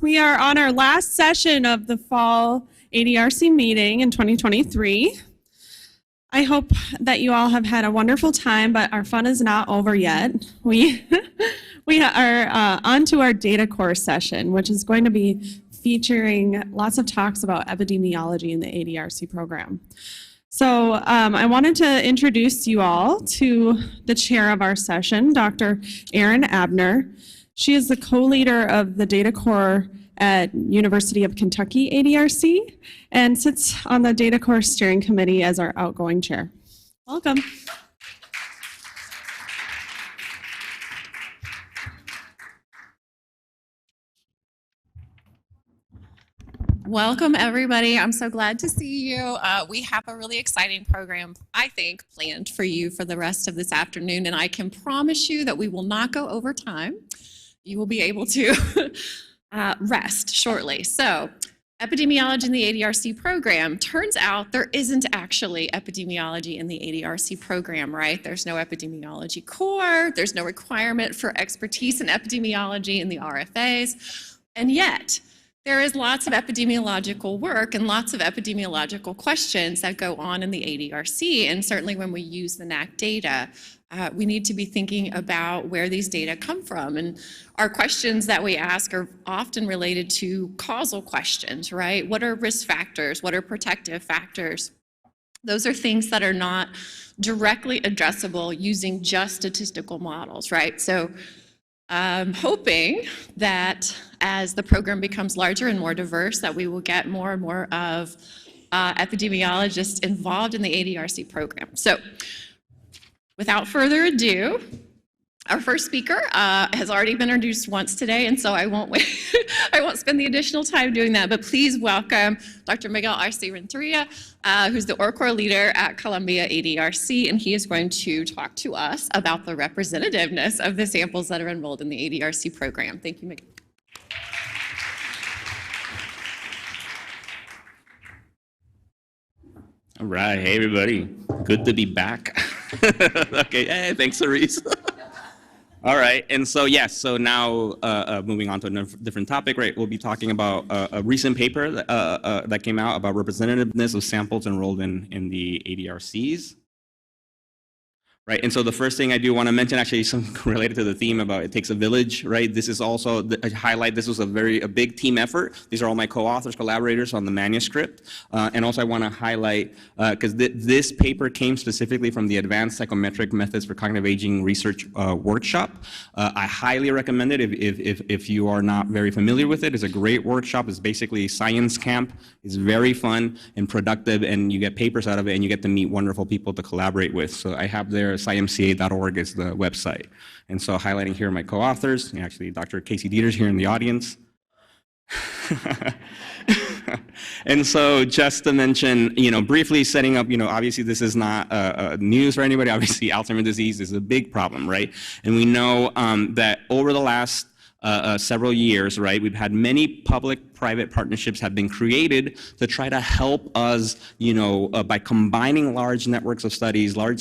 We are on our last session of the Fall ADRC Meeting in 2023. I hope that you all have had a wonderful time, but our fun is not over yet. We are on to our data core session, which is going to be featuring lots of talks about epidemiology in the ADRC program. So I wanted to introduce you all to the chair of our session, Dr. Erin Abner. She is the co-leader of the data core at University of Kentucky ADRC and sits on the data core steering committee as our outgoing chair. Welcome. Welcome, everybody. I'm so glad to see you. We have a really exciting program, I think, planned for you for the rest of this afternoon, and I can promise you that we will not go over time. You will be able to rest shortly. So, epidemiology in the ADRC program. Turns out there isn't actually epidemiology in the ADRC program, right? There's no epidemiology core. There's no requirement for expertise in epidemiology in the RFAs. And yet, there is lots of epidemiological work and lots of epidemiological questions that go on in the ADRC. And certainly when we use the NAC data, we need to be thinking about where these data come from. And our questions that we ask are often related to causal questions, right? What are risk factors? What are protective factors? Those are things that are not directly addressable using just statistical models, right? So I'm hoping that as the program becomes larger and more diverse, that we will get more and more of epidemiologists involved in the ADRC program. So without further ado, our first speaker has already been introduced once today, and so I won't spend the additional time doing that, but please welcome Dr. Miguel Arce Renteria, who's the ORCOR leader at Columbia ADRC, and he is going to talk to us about the representativeness of the samples that are enrolled in the ADRC program. Thank you, Miguel. All right, hey everybody, good to be back. Okay, hey, thanks, Cerise. All right, and so yes, so now moving on to a different topic, right? We'll be talking about a recent paper that came out about representativeness of samples enrolled in the ADRCs. Right, and so the first thing I do want to mention, actually, something related to the theme about it takes a village, right? This is also a highlight. This was a big team effort. These are all my co-authors, collaborators on the manuscript, and also I want to highlight because this paper came specifically from the Advanced Psychometric Methods for Cognitive Aging Research workshop. I highly recommend it if you are not very familiar with it. It's a great workshop. It's basically a science camp. It's very fun and productive, and you get papers out of it, and you get to meet wonderful people to collaborate with. So I have there. SciMCA.org is the website. And so highlighting here my co-authors, actually Dr. Casey Dieters here in the audience. And so just to mention, briefly setting up, obviously this is not news for anybody. Obviously Alzheimer's disease is a big problem, right? And we know that over the last several years, right, we've had many public-private partnerships have been created to try to help us, by combining large networks of studies, large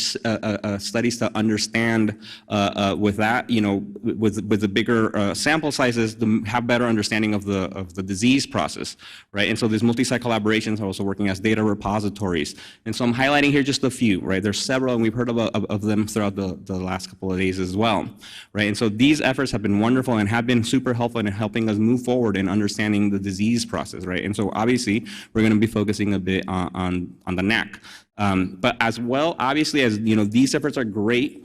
studies to understand with that, with the bigger sample sizes, to have better understanding of the disease process, right? And so these multi-site collaborations are also working as data repositories. And so I'm highlighting here just a few, right? There's several, and we've heard of them throughout the last couple of days as well, right? And so these efforts have been wonderful and have been super helpful in helping us move forward in understanding the disease process, right? And so obviously we're going to be focusing a bit on the NAC. But as well, obviously, as these efforts are great.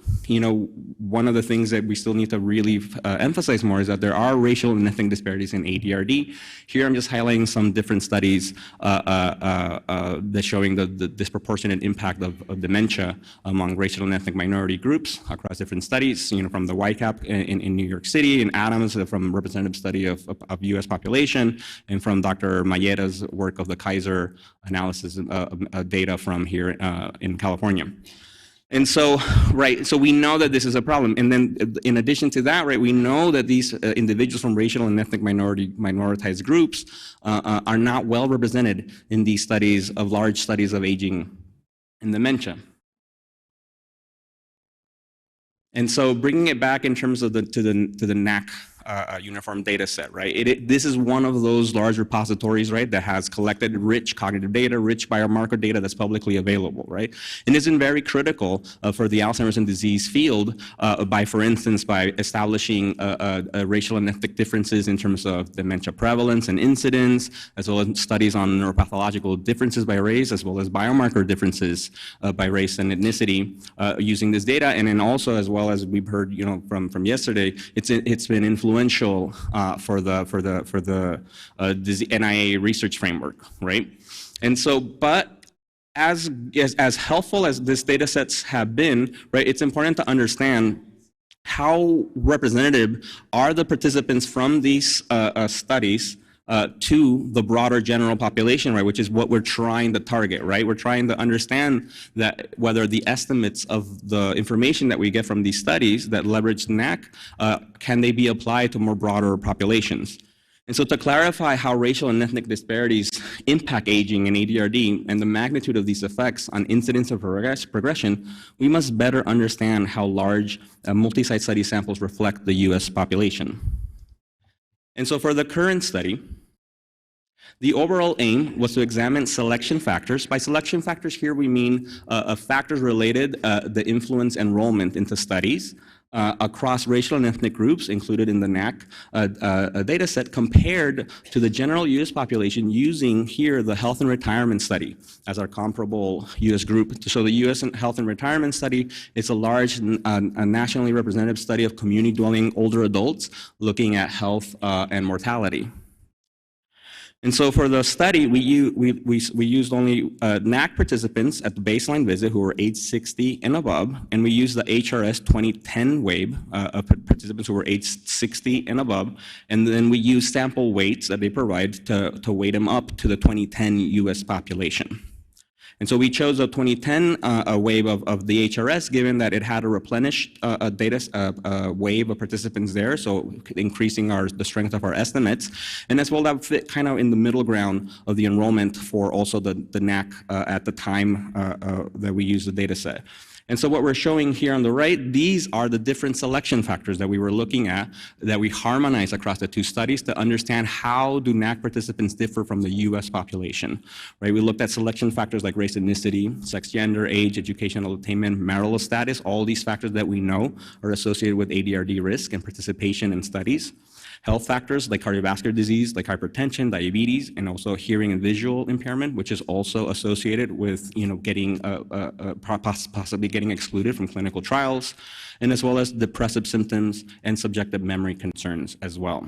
One of the things that we still need to really emphasize more is that there are racial and ethnic disparities in ADRD. Here, I'm just highlighting some different studies that showing the disproportionate impact of dementia among racial and ethnic minority groups across different studies. From the YCAP in New York City, and Adams from representative study of U.S. population, and from Dr. Mayeta's work of the Kaiser analysis data from here in California. And so, right, so we know that this is a problem. And then in addition to that, right, we know that these individuals from racial and ethnic minoritized groups are not well represented in these studies of large studies of aging and dementia. And so bringing it back in terms of to the NAC uniform data set, right? This is one of those large repositories, right, that has collected rich cognitive data, rich biomarker data that's publicly available, right? And it's been very critical for the Alzheimer's and disease field for instance, by establishing racial and ethnic differences in terms of dementia prevalence and incidence, as well as studies on neuropathological differences by race, as well as biomarker differences by race and ethnicity using this data. And then also, as well as we've heard, from yesterday, it's been influential for the NIA research framework, right? And so, but as helpful as these data sets have been, right, it's important to understand how representative are the participants from these studies to the broader general population, right, which is what we're trying to target, right? We're trying to understand that whether the estimates of the information that we get from these studies that leverage NAC, can they be applied to more broader populations? And so to clarify how racial and ethnic disparities impact aging and ADRD and the magnitude of these effects on incidence of progression, we must better understand how large multi-site study samples reflect the US population. And so for the current study, the overall aim was to examine selection factors. By selection factors here, we mean factors related the influence enrollment into studies across racial and ethnic groups included in the NAC data set compared to the general US population using here the health and retirement study as our comparable US group. So the US Health and Retirement Study is a large a nationally representative study of community dwelling older adults looking at health and mortality. And so for the study, we used only NAC participants at the baseline visit who were age 60 and above, and we used the HRS 2010 wave of participants who were age 60 and above, and then we used sample weights that they provide to weight them up to the 2010 US population. And so we chose a 2010 wave of the HRS, given that it had a replenished data wave of participants there, so increasing the strength of our estimates, and as well that fit kind of in the middle ground of the enrollment for also the NAC at the time that we used the data set. And so what we're showing here on the right, these are the different selection factors that we were looking at, that we harmonized across the two studies to understand how do NAC participants differ from the US population, right? We looked at selection factors like race, ethnicity, sex, gender, age, educational attainment, marital status, all these factors that we know are associated with ADRD risk and participation in studies. Health factors like cardiovascular disease, like hypertension, diabetes, and also hearing and visual impairment, which is also associated with, getting possibly getting excluded from clinical trials, and as well as depressive symptoms and subjective memory concerns as well.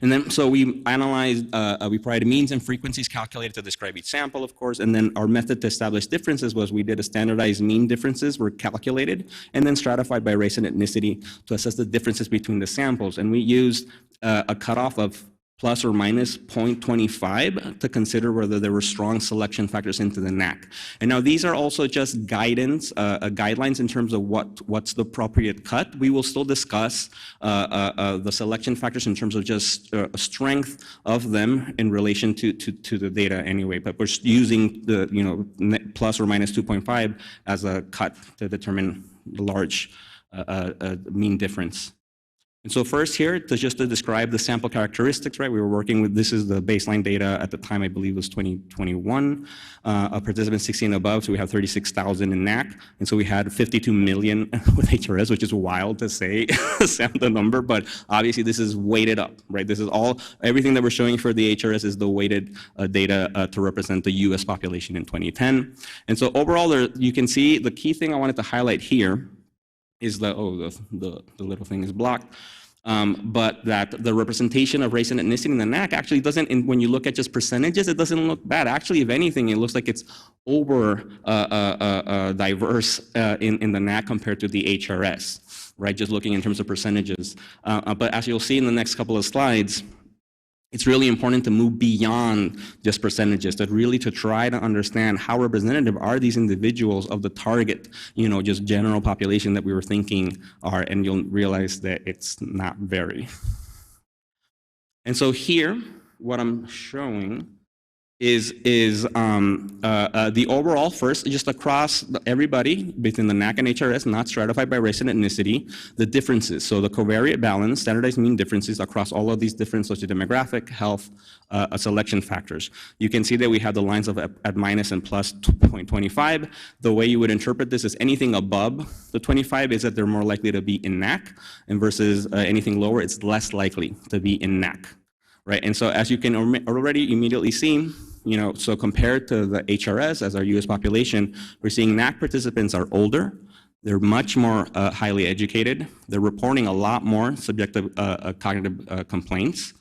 And then, so we analyzed, we provided means and frequencies calculated to describe each sample, of course, and then our method to establish differences was we did a standardized mean differences were calculated, and then stratified by race and ethnicity to assess the differences between the samples. And we used a cutoff of plus or minus 0.25 to consider whether there were strong selection factors into the NAC. And now these are also just guidance, guidelines in terms of what's the appropriate cut. We will still discuss the selection factors in terms of just strength of them in relation to the data anyway, but we're using the plus or minus 2.5 as a cut to determine the large mean difference. And so first here, just to describe the sample characteristics, right? We were working with, this is the baseline data at the time, I believe was 2021, of participants 16 and above, so we have 36,000 in NAC, and so we had 52 million with HRS, which is wild to say, the number, but obviously this is weighted up, right? This is everything that we're showing for the HRS is the weighted data to represent the US population in 2010. And so overall, you can see the key thing I wanted to highlight here is the little thing is blocked. But that the representation of race and ethnicity in the NAC actually doesn't, when you look at just percentages, it doesn't look bad. Actually, if anything, it looks like it's over diverse in the NAC compared to the HRS, right? Just looking in terms of percentages. But as you'll see in the next couple of slides, it's really important to move beyond just percentages, to try to understand how representative are these individuals of the target, just general population that we were thinking are, and you'll realize that it's not very. And so here, what I'm showing is the overall first, just across everybody within the NAC and HRS, not stratified by race and ethnicity, the differences. So the covariate balance, standardized mean differences across all of these different sociodemographic, health, selection factors. You can see that we have the lines of at minus and plus 0.25. The way you would interpret this is anything above the 25 is that they're more likely to be in NAC, and versus anything lower, it's less likely to be in NAC. Right, and so as you can already immediately see, so compared to the HRS as our US population, we're seeing NAC participants are older, they're much more highly educated, they're reporting a lot more subjective cognitive complaints,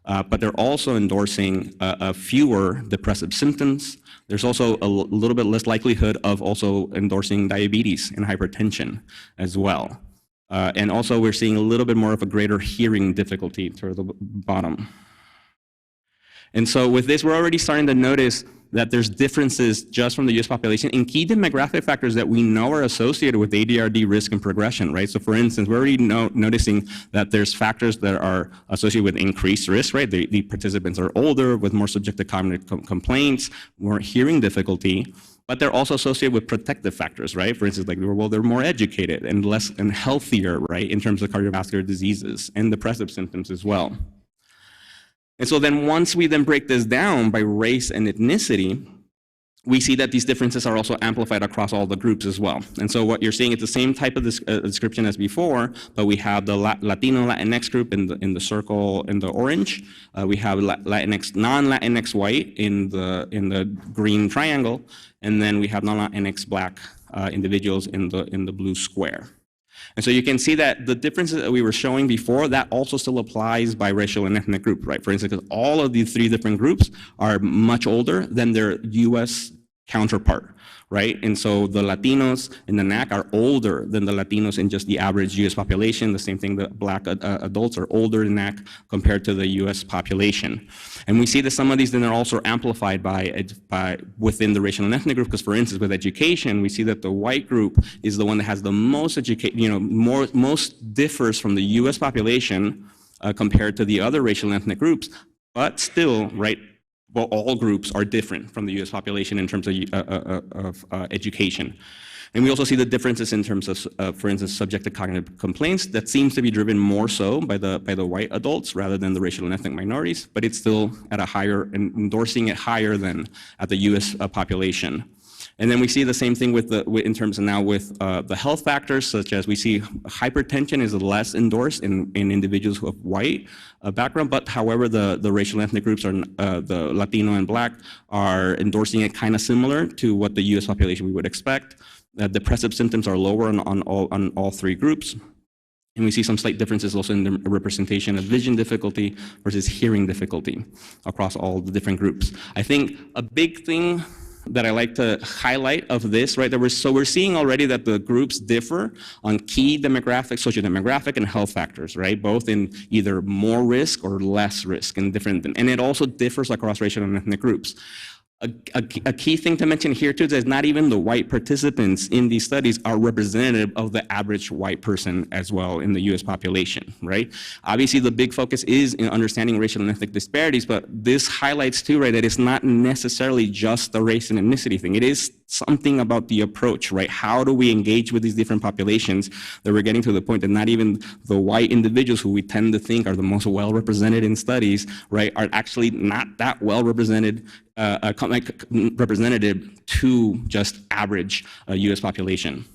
but they're also endorsing fewer depressive symptoms. There's also a little bit less likelihood of also endorsing diabetes and hypertension as well. And also we're seeing a little bit more of a greater hearing difficulty toward the bottom. And so with this, we're already starting to notice that there's differences just from the US population in key demographic factors that we know are associated with ADRD risk and progression, right? So for instance, we're already noticing that there's factors that are associated with increased risk, right? The participants are older with more subjective cognitive complaints, more hearing difficulty, but they're also associated with protective factors, right? For instance, like, well, they're more educated and less and healthier, right? In terms of cardiovascular diseases and depressive symptoms as well. And so then once we then break this down by race and ethnicity, we see that these differences are also amplified across all the groups as well. And so what you're seeing is the same type of description as before, but we have the Latino Latinx group in the circle in the orange. We have Latinx, non-Latinx white in the green triangle, and then we have non-Latinx black individuals in the blue square. And so you can see that the differences that we were showing before, that also still applies by racial and ethnic group, right? For instance, all of these three different groups are much older than their US counterpart, right? And so the Latinos in the NAC are older than the Latinos in just the average US population. The same thing, the black adults are older in NAC compared to the US population. And we see that some of these then are also amplified by within the racial and ethnic group, because for instance, with education, we see that the white group is the one that has the most most differs from the US population compared to the other racial and ethnic groups, but still, right, well, all groups are different from the US population in terms of education. And we also see the differences in terms of, for instance, subjective cognitive complaints. That seems to be driven more so by the white adults rather than the racial and ethnic minorities, but it's still at a higher, endorsing it higher than at the US population. And then we see the same thing in terms of now with the health factors, such as we see hypertension is less endorsed in individuals who have white background, but however the racial and ethnic groups are, the Latino and black, are endorsing it kind of similar to what the US population we would expect. Depressive symptoms are lower on all three groups. And we see some slight differences also in the representation of vision difficulty versus hearing difficulty across all the different groups. I think a big thing that I like to highlight of this, right, we're seeing already that the groups differ on key demographic, sociodemographic, and health factors, right, both in either more risk or less risk and different, and it also differs across racial and ethnic groups. A key thing to mention here too is not even the white participants in these studies are representative of the average white person as well in the US population, right? Obviously the big focus is in understanding racial and ethnic disparities, but this highlights too, right, that it's not necessarily just the race and ethnicity thing. It is something about the approach, right? How do we engage with these different populations that we're getting to the point that not even the white individuals who we tend to think are the most well represented in studies, right, are actually not that well represented representative to just average US population.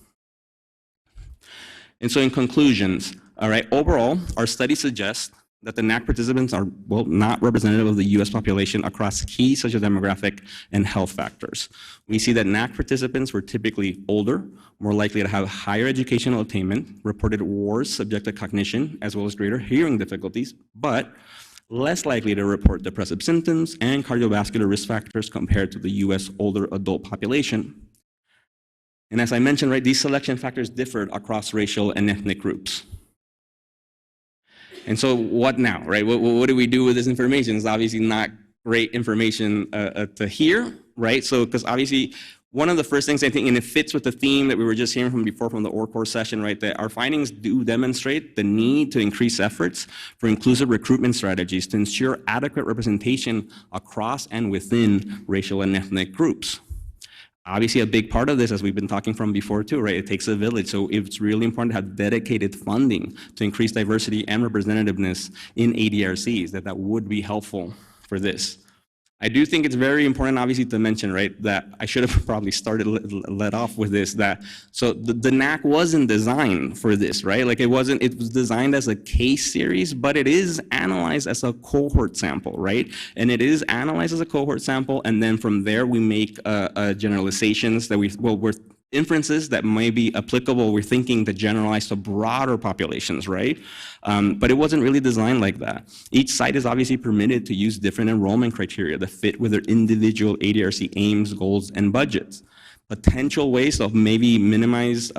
And so in conclusions, all right, overall, our study suggests that the NAC participants are, well, not representative of the US population across key sociodemographic and health factors. We see that NAC participants were typically older, more likely to have higher educational attainment, reported worse subjective cognition, as well as greater hearing difficulties, but less likely to report depressive symptoms and cardiovascular risk factors compared to the US older adult population. And as I mentioned, right, these selection factors differed across racial and ethnic groups. And so what now, right? What do we do with this information? It's obviously not great information to hear, right? So, because obviously one of the first things I think, and it fits with the theme that we were just hearing from before from the ORCOR session, right, that our findings do demonstrate the need to increase efforts for inclusive recruitment strategies to ensure adequate representation across and within racial and ethnic groups. Obviously, a big part of this, as we've been talking from before too, right, it takes a village. So it's really important to have dedicated funding to increase diversity and representativeness in ADRCs, that would be helpful for this. I do think it's very important, obviously, to mention, right, that I should have probably started let off with this, that, so the NAC wasn't designed for this, right? Like it was designed as a case series, but it is analyzed as a cohort sample, right? And it is analyzed as a cohort sample, and then from there we make generalizations that we're inferences that may be applicable, we're thinking to generalize to broader populations, right? But it wasn't really designed like that. Each site is obviously permitted to use different enrollment criteria that fit with their individual ADRC aims, goals, and budgets. Potential ways of maybe minimize,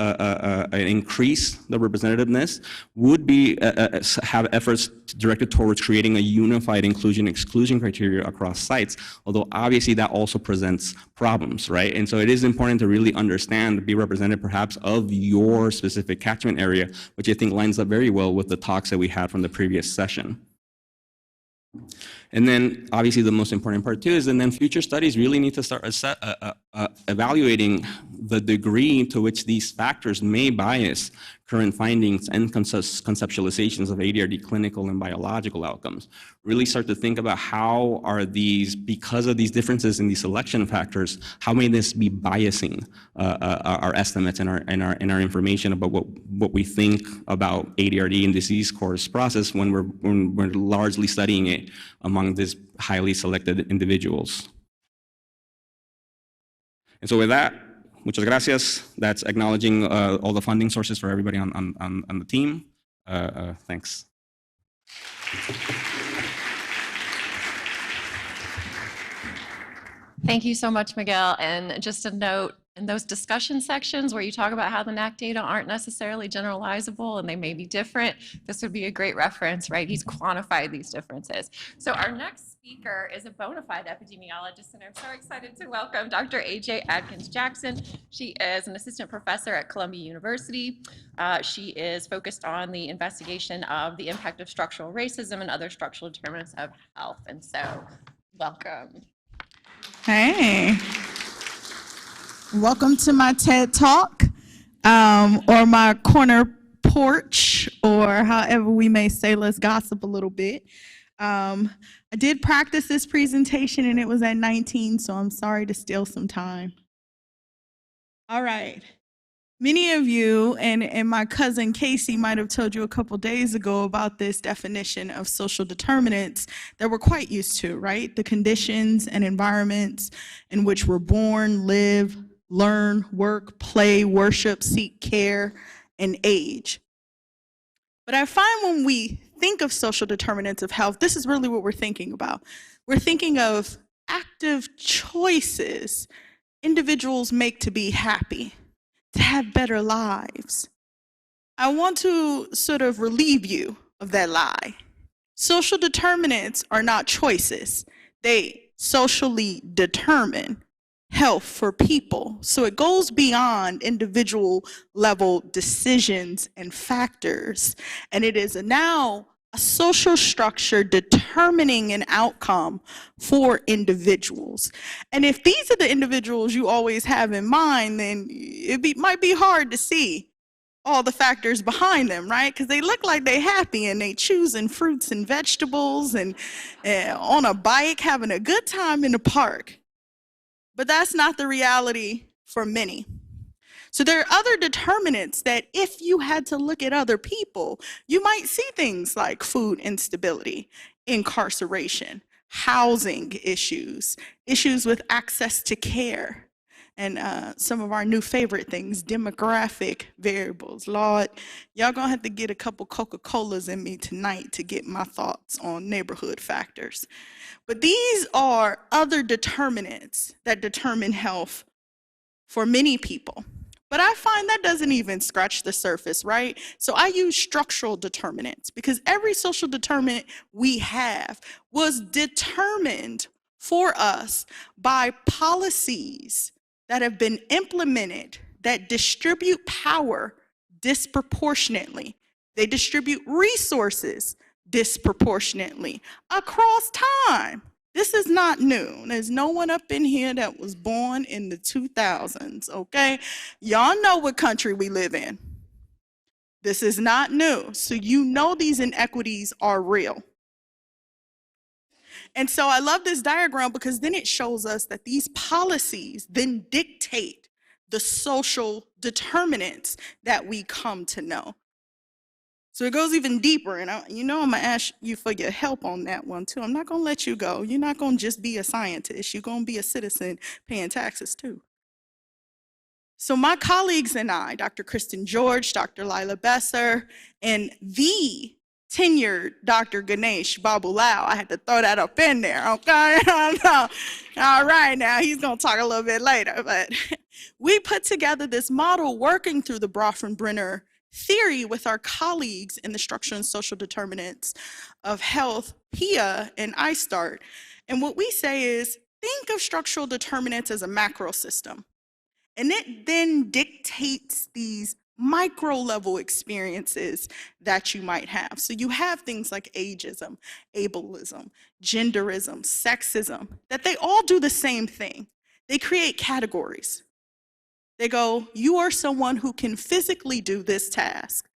increase the representativeness would be have efforts directed towards creating a unified inclusion-exclusion criteria across sites, although obviously that also presents problems, right? And so it is important to really understand, be represented perhaps of your specific catchment area, which I think lines up very well with the talks that we had from the previous session. And then obviously the most important part too is, and then future studies really need to start evaluating the degree to which these factors may bias current findings and conceptualizations of ADRD clinical and biological outcomes. Really start to think about how are these, because of these differences in these selection factors, how may this be biasing our estimates and our information about what we think about ADRD and disease course process when we're largely studying it among these highly selected individuals. And so with that, muchas gracias. That's acknowledging all the funding sources for everybody on the team. Thanks. Thank you so much, Miguel. And just a note, in those discussion sections where you talk about how the NAC data aren't necessarily generalizable and they may be different, this would be a great reference, right? He's quantified these differences. So our next speaker is a bona fide epidemiologist, and I'm so excited to welcome Dr. AJ Adkins-Jackson. She is an assistant professor at Columbia University. She is focused on the investigation of the impact of structural racism and other structural determinants of health. And so, welcome. Hey, welcome to my TED Talk, or my corner porch, or however we may say, let's gossip a little bit. I did practice this presentation and it was at 19, so I'm sorry to steal some time. All right. Many of you and my cousin Casey might have told you a couple days ago about this definition of social determinants that we're quite used to, right? The conditions and environments in which we're born, live, learn, work, play, worship, seek care, and age. But I find when we think of social determinants of health, this is really what we're thinking about. We're thinking of active choices individuals make to be happy, to have better lives. I want to sort of relieve you of that lie. Social determinants are not choices. They socially determine health for people. So it goes beyond individual level decisions and factors. And it is now a social structure determining an outcome for individuals. And if these are the individuals you always have in mind, then it might be hard to see all the factors behind them, right? Because they look like they're happy and they choosing fruits and vegetables and on a bike, having a good time in the park. But that's not the reality for many. So there are other determinants that if you had to look at other people, you might see things like food instability, incarceration, housing issues, issues with access to care, and some of our new favorite things, demographic variables. Lord, y'all gonna have to get a couple Coca-Colas in me tonight to get my thoughts on neighborhood factors. But these are other determinants that determine health for many people. But I find that doesn't even scratch the surface, right? So I use structural determinants because every social determinant we have was determined for us by policies that have been implemented that distribute power disproportionately. They distribute resources disproportionately across time. This is not new. There's no one up in here that was born in the 2000s, okay? Y'all know what country we live in. This is not new. So you know these inequities are real. And so I love this diagram because then it shows us that these policies then dictate the social determinants that we come to know. So it goes even deeper, and I'm going to ask you for your help on that one too. I'm not going to let you go. You're not going to just be a scientist. You're going to be a citizen paying taxes too. So my colleagues and I, Dr. Kristen George, Dr. Lila Besser, and the tenured Dr. Ganesh Babulao, I had to throw that up in there, okay? All right, now he's going to talk a little bit later, but we put together this model working through the Bronfenbrenner theory with our colleagues in the structural and social determinants of health, PIA, and ISTART. And what we say is, think of structural determinants as a macro system. And it then dictates these micro level experiences that you might have. So you have things like ageism, ableism, genderism, sexism, that they all do the same thing. They create categories. They go, you are someone who can physically do this task.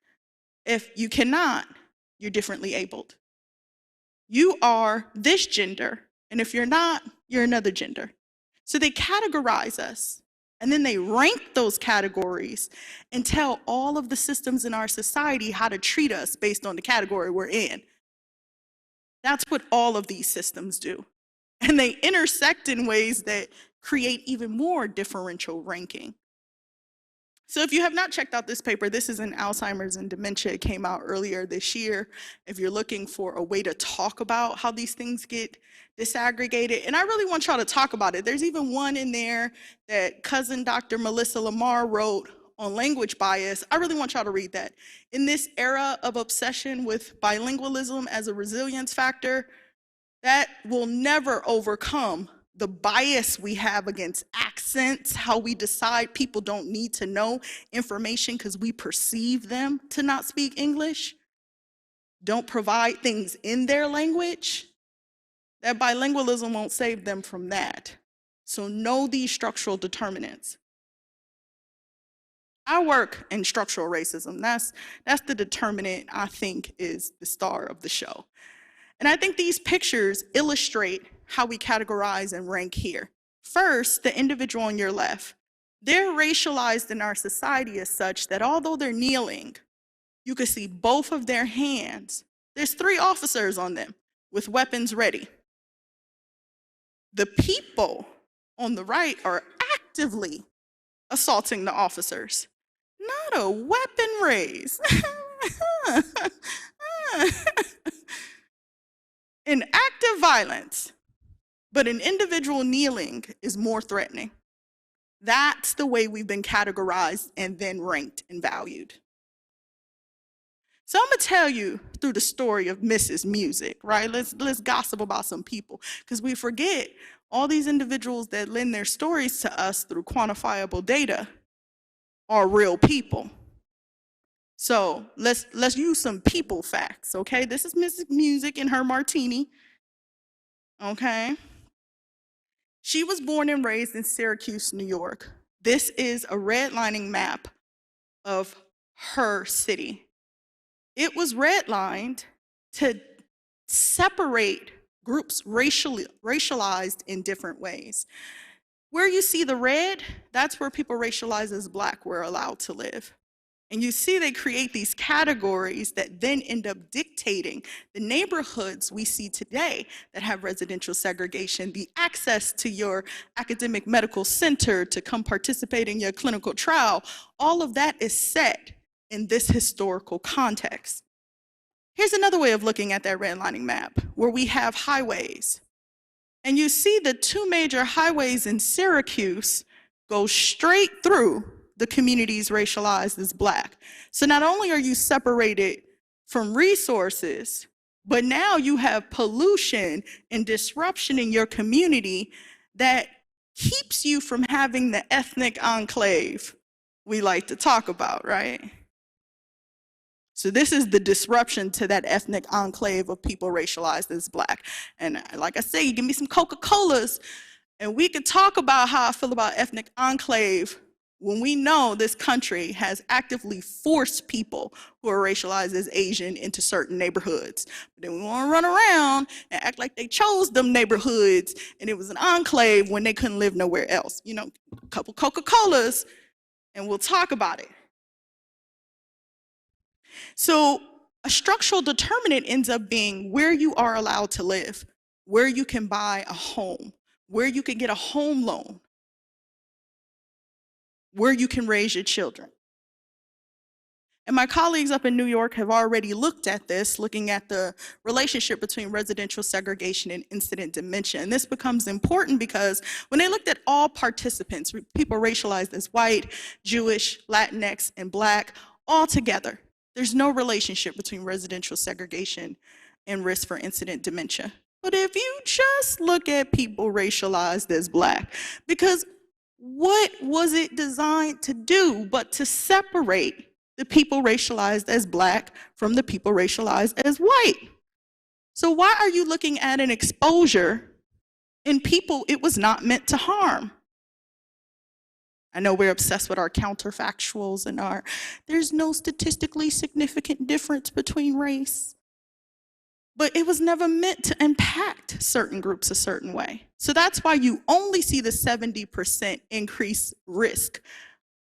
If you cannot, you're differently abled. You are this gender, and if you're not, you're another gender. So they categorize us, and then they rank those categories and tell all of the systems in our society how to treat us based on the category we're in. That's what all of these systems do. And they intersect in ways that create even more differential ranking. So if you have not checked out this paper, this is in Alzheimer's and Dementia. It came out earlier this year. If you're looking for a way to talk about how these things get disaggregated, and I really want y'all to talk about it. There's even one in there that cousin Dr. Melissa Lamar wrote on language bias. I really want y'all to read that. In this era of obsession with bilingualism as a resilience factor, that will never overcome the bias we have against accents, how we decide people don't need to know information because we perceive them to not speak English, don't provide things in their language. That bilingualism won't save them from that. So know these structural determinants. I work in structural racism. That's the determinant I think is the star of the show. And I think these pictures illustrate how we categorize and rank here. First, the individual on your left. They're racialized in our society as such that although they're kneeling, you can see both of their hands. There's 3 officers on them with weapons ready. The people on the right are actively assaulting the officers. Not a weapon raised. In active violence, but an individual kneeling is more threatening. That's the way we've been categorized and then ranked and valued. So I'm gonna tell you through the story of Mrs. Music, right? Let's gossip about some people, because we forget all these individuals that lend their stories to us through quantifiable data are real people. So let's use some people facts, okay? This is Mrs. Music and her martini, okay? She was born and raised in Syracuse, New York. This is a redlining map of her city. It was redlined to separate groups racialized in different ways. Where you see the red, that's where people racialized as Black were allowed to live. And you see they create these categories that then end up dictating the neighborhoods we see today that have residential segregation, the access to your academic medical center to come participate in your clinical trial. All of that is set in this historical context. Here's another way of looking at that redlining map, where we have highways. And you see the 2 major highways in Syracuse go straight through the communities racialized as Black. So not only are you separated from resources, but now you have pollution and disruption in your community that keeps you from having the ethnic enclave we like to talk about, right? So this is the disruption to that ethnic enclave of people racialized as Black. And like I say, you give me some Coca-Colas, and we could talk about how I feel about ethnic enclave when we know this country has actively forced people who are racialized as Asian into certain neighborhoods. But then we want to run around and act like they chose them neighborhoods and it was an enclave when they couldn't live nowhere else. You know, a couple Coca-Colas and we'll talk about it. So a structural determinant ends up being where you are allowed to live, where you can buy a home, where you can get a home loan, where you can raise your children. And my colleagues up in New York have already looked at this, looking at the relationship between residential segregation and incident dementia. And this becomes important because when they looked at all participants, people racialized as white, Jewish, Latinx, and Black, all together, there's no relationship between residential segregation and risk for incident dementia. But if you just look at people racialized as Black, because what was it designed to do but to separate the people racialized as Black from the people racialized as white? So why are you looking at an exposure in people it was not meant to harm? I know we're obsessed with our counterfactuals and there's no statistically significant difference between race. But it was never meant to impact certain groups a certain way. So that's why you only see the 70% increased risk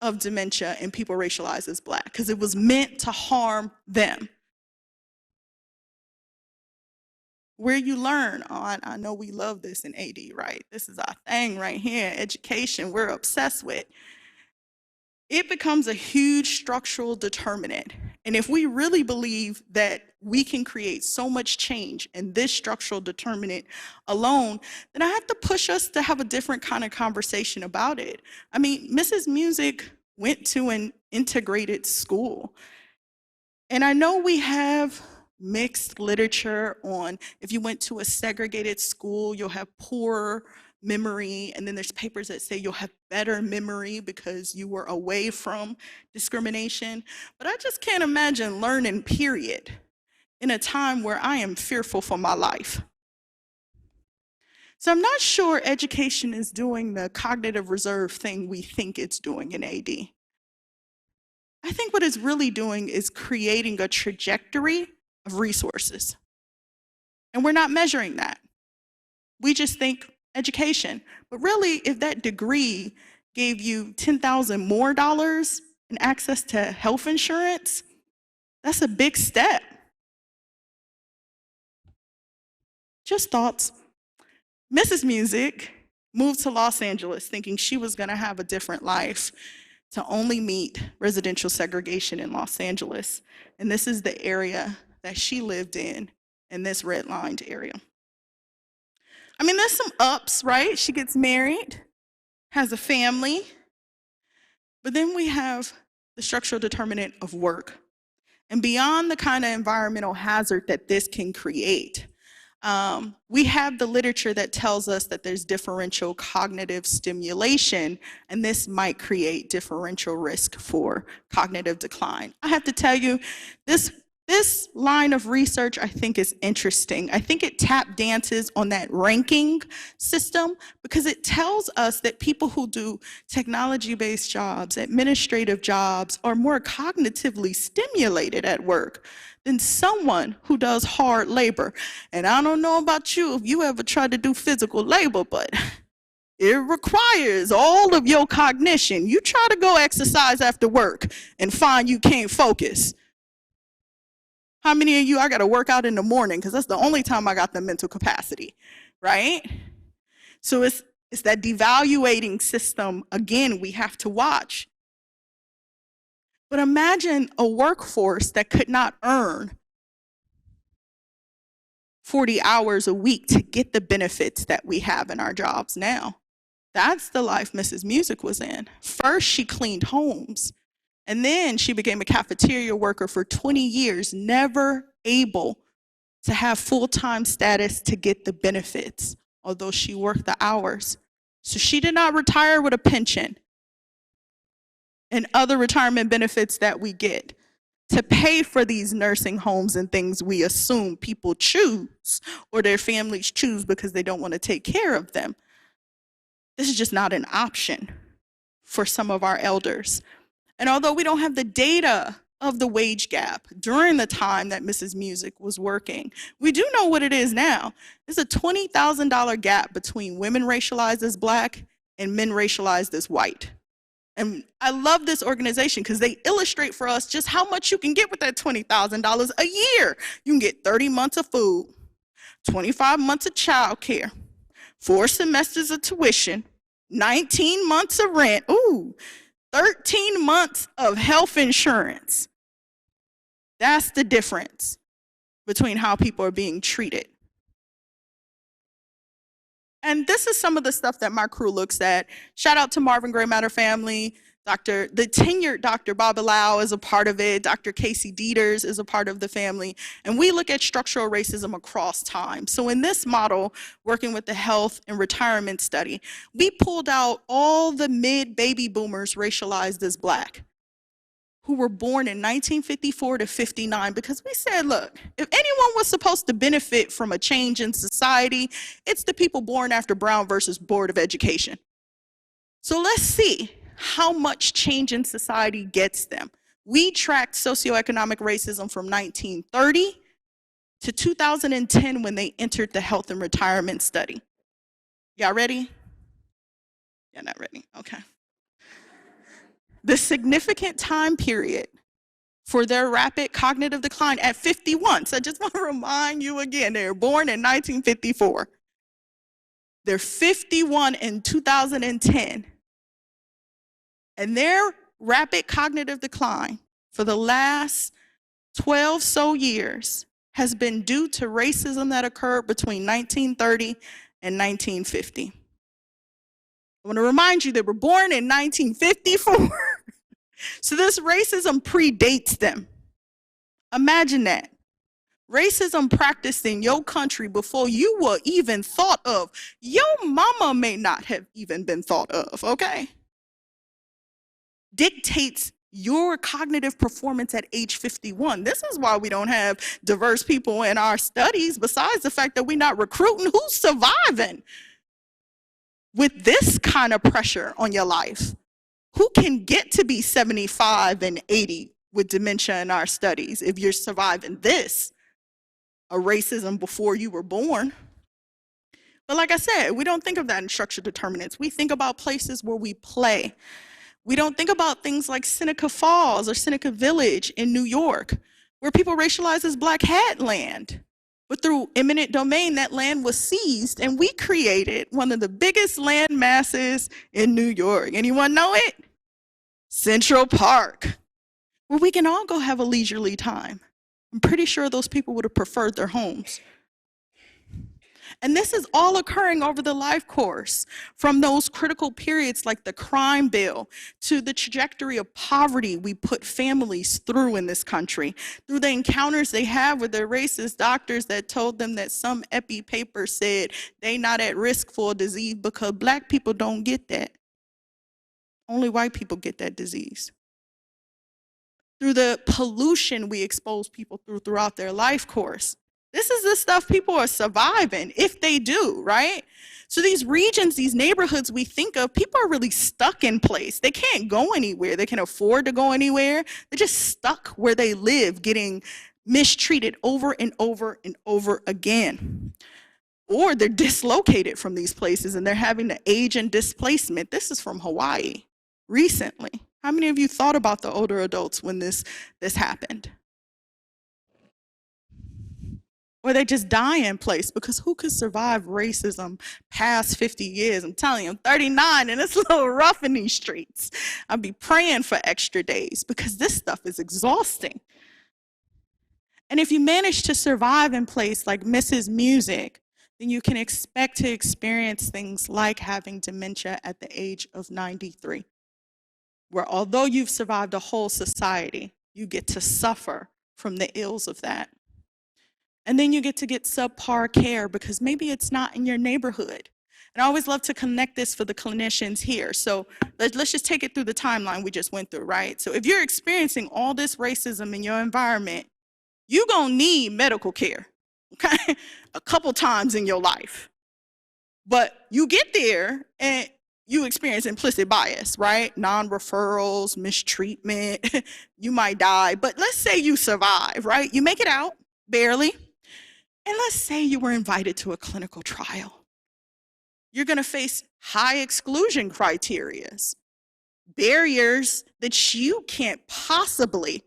of dementia in people racialized as Black, because it was meant to harm them. Where you learn on, I know we love this in AD, right? This is our thing right here, education, we're obsessed with. It becomes a huge structural determinant. And if we really believe that we can create so much change in this structural determinant alone, then I have to push us to have a different kind of conversation about it. I mean, Mrs. Music went to an integrated school. And I know we have mixed literature on if you went to a segregated school, you'll have poorer memory, and then there's papers that say you'll have better memory because you were away from discrimination. But I just can't imagine learning, period, in a time where I am fearful for my life. So I'm not sure education is doing the cognitive reserve thing we think it's doing in AD. I think what it's really doing is creating a trajectory of resources. And we're not measuring that. We just think education. But really, if that degree gave you $10,000 more in access to health insurance, that's a big step. Just thoughts. Mrs. Music moved to Los Angeles thinking she was going to have a different life, to only meet residential segregation in Los Angeles. And this is the area that she lived in this redlined area. I mean, there's some ups, right? She gets married, has a family, but then we have the structural determinant of work. And beyond the kind of environmental hazard that this can create, we have the literature that tells us that there's differential cognitive stimulation, and this might create differential risk for cognitive decline. I have to tell you, this line of research I think is interesting. I think it tap dances on that ranking system because it tells us that people who do technology-based jobs, administrative jobs, are more cognitively stimulated at work than someone who does hard labor. And I don't know about you, if you ever tried to do physical labor, but it requires all of your cognition. You try to go exercise after work and find you can't focus. How many of you, I got to work out in the morning because that's the only time I got the mental capacity, right? So it's that devaluating system, again, we have to watch. But imagine a workforce that could not earn 40 hours a week to get the benefits that we have in our jobs now. That's the life Mrs. Music was in. First, she cleaned homes. And then she became a cafeteria worker for 20 years, never able to have full-time status to get the benefits, although she worked the hours. So she did not retire with a pension and other retirement benefits that we get to pay for these nursing homes and things we assume people choose or their families choose because they don't want to take care of them. This is just not an option for some of our elders. And although we don't have the data of the wage gap during the time that Mrs. Music was working, we do know what it is now. There's a $20,000 gap between women racialized as Black and men racialized as white. And I love this organization because they illustrate for us just how much you can get with that $20,000 a year. You can get 30 months of food, 25 months of childcare, 4 semesters of tuition, 19 months of rent, 13 months of health insurance. That's the difference between how people are being treated. And this is some of the stuff that my crew looks at. Shout out to Marvin Gray Matter family. The tenured Dr. Baba Lau is a part of it. Dr. Casey Dieters is a part of the family. And we look at structural racism across time. So in this model, working with the health and retirement study, we pulled out all the mid-baby boomers racialized as Black who were born in 1954 to 59, because we said, look, if anyone was supposed to benefit from a change in society, it's the people born after Brown versus Board of Education. So let's see how much change in society gets them. We tracked socioeconomic racism from 1930 to 2010 when they entered the health and retirement study. Y'all ready? Y'all not ready? Okay. The significant time period for their rapid cognitive decline at 51. So I just want to remind you again, they were born in 1954. They're 51 in 2010. And their rapid cognitive decline for the last 12 so years has been due to racism that occurred between 1930 and 1950. I want to remind you they were born in 1954. So this racism predates them. Imagine that. Racism practiced in your country before you were even thought of. Your mama may not have even been thought of, okay? Dictates your cognitive performance at age 51. This is why we don't have diverse people in our studies, besides the fact that we're not recruiting. Who's surviving with this kind of pressure on your life? Who can get to be 75 and 80 with dementia in our studies if you're surviving this, a racism before you were born? But like I said, we don't think of that in structural determinants. We think about places where we play. We don't think about things like Seneca Falls or Seneca Village in New York, where people racialized as Black had land. But through eminent domain, that land was seized, and we created one of the biggest land masses in New York. Anyone know it? Central Park, where we can all go have a leisurely time. I'm pretty sure those people would have preferred their homes. And this is all occurring over the life course, from those critical periods like the crime bill to the trajectory of poverty we put families through in this country, through the encounters they have with their racist doctors that told them that some epi paper said they not at risk for a disease because Black people don't get that. Only white people get that disease. Through the pollution we expose people throughout their life course. This is the stuff people are surviving, if they do, right? So these regions, these neighborhoods we think of, people are really stuck in place. They can't go anywhere. They can afford to go anywhere. They're just stuck where they live, getting mistreated over and over and over again. Or they're dislocated from these places and they're having to age and displacement. This is from Hawaii recently. How many of you thought about the older adults when this happened? Or they just die in place, because who could survive racism past 50 years? I'm telling you, I'm 39 and it's a little rough in these streets. I'll be praying for extra days because this stuff is exhausting. And if you manage to survive in place like Mrs. Music, then you can expect to experience things like having dementia at the age of 93, where although you've survived a whole society, you get to suffer from the ills of that. And then you get subpar care because maybe it's not in your neighborhood. And I always love to connect this for the clinicians here. So let's just take it through the timeline we just went through, right? So if you're experiencing all this racism in your environment, you're gonna need medical care, okay? A couple times in your life. But you get there and you experience implicit bias, right? Non-referrals, mistreatment, you might die. But let's say you survive, right? You make it out, barely. And let's say you were invited to a clinical trial. You're gonna face high exclusion criterias, barriers that you can't possibly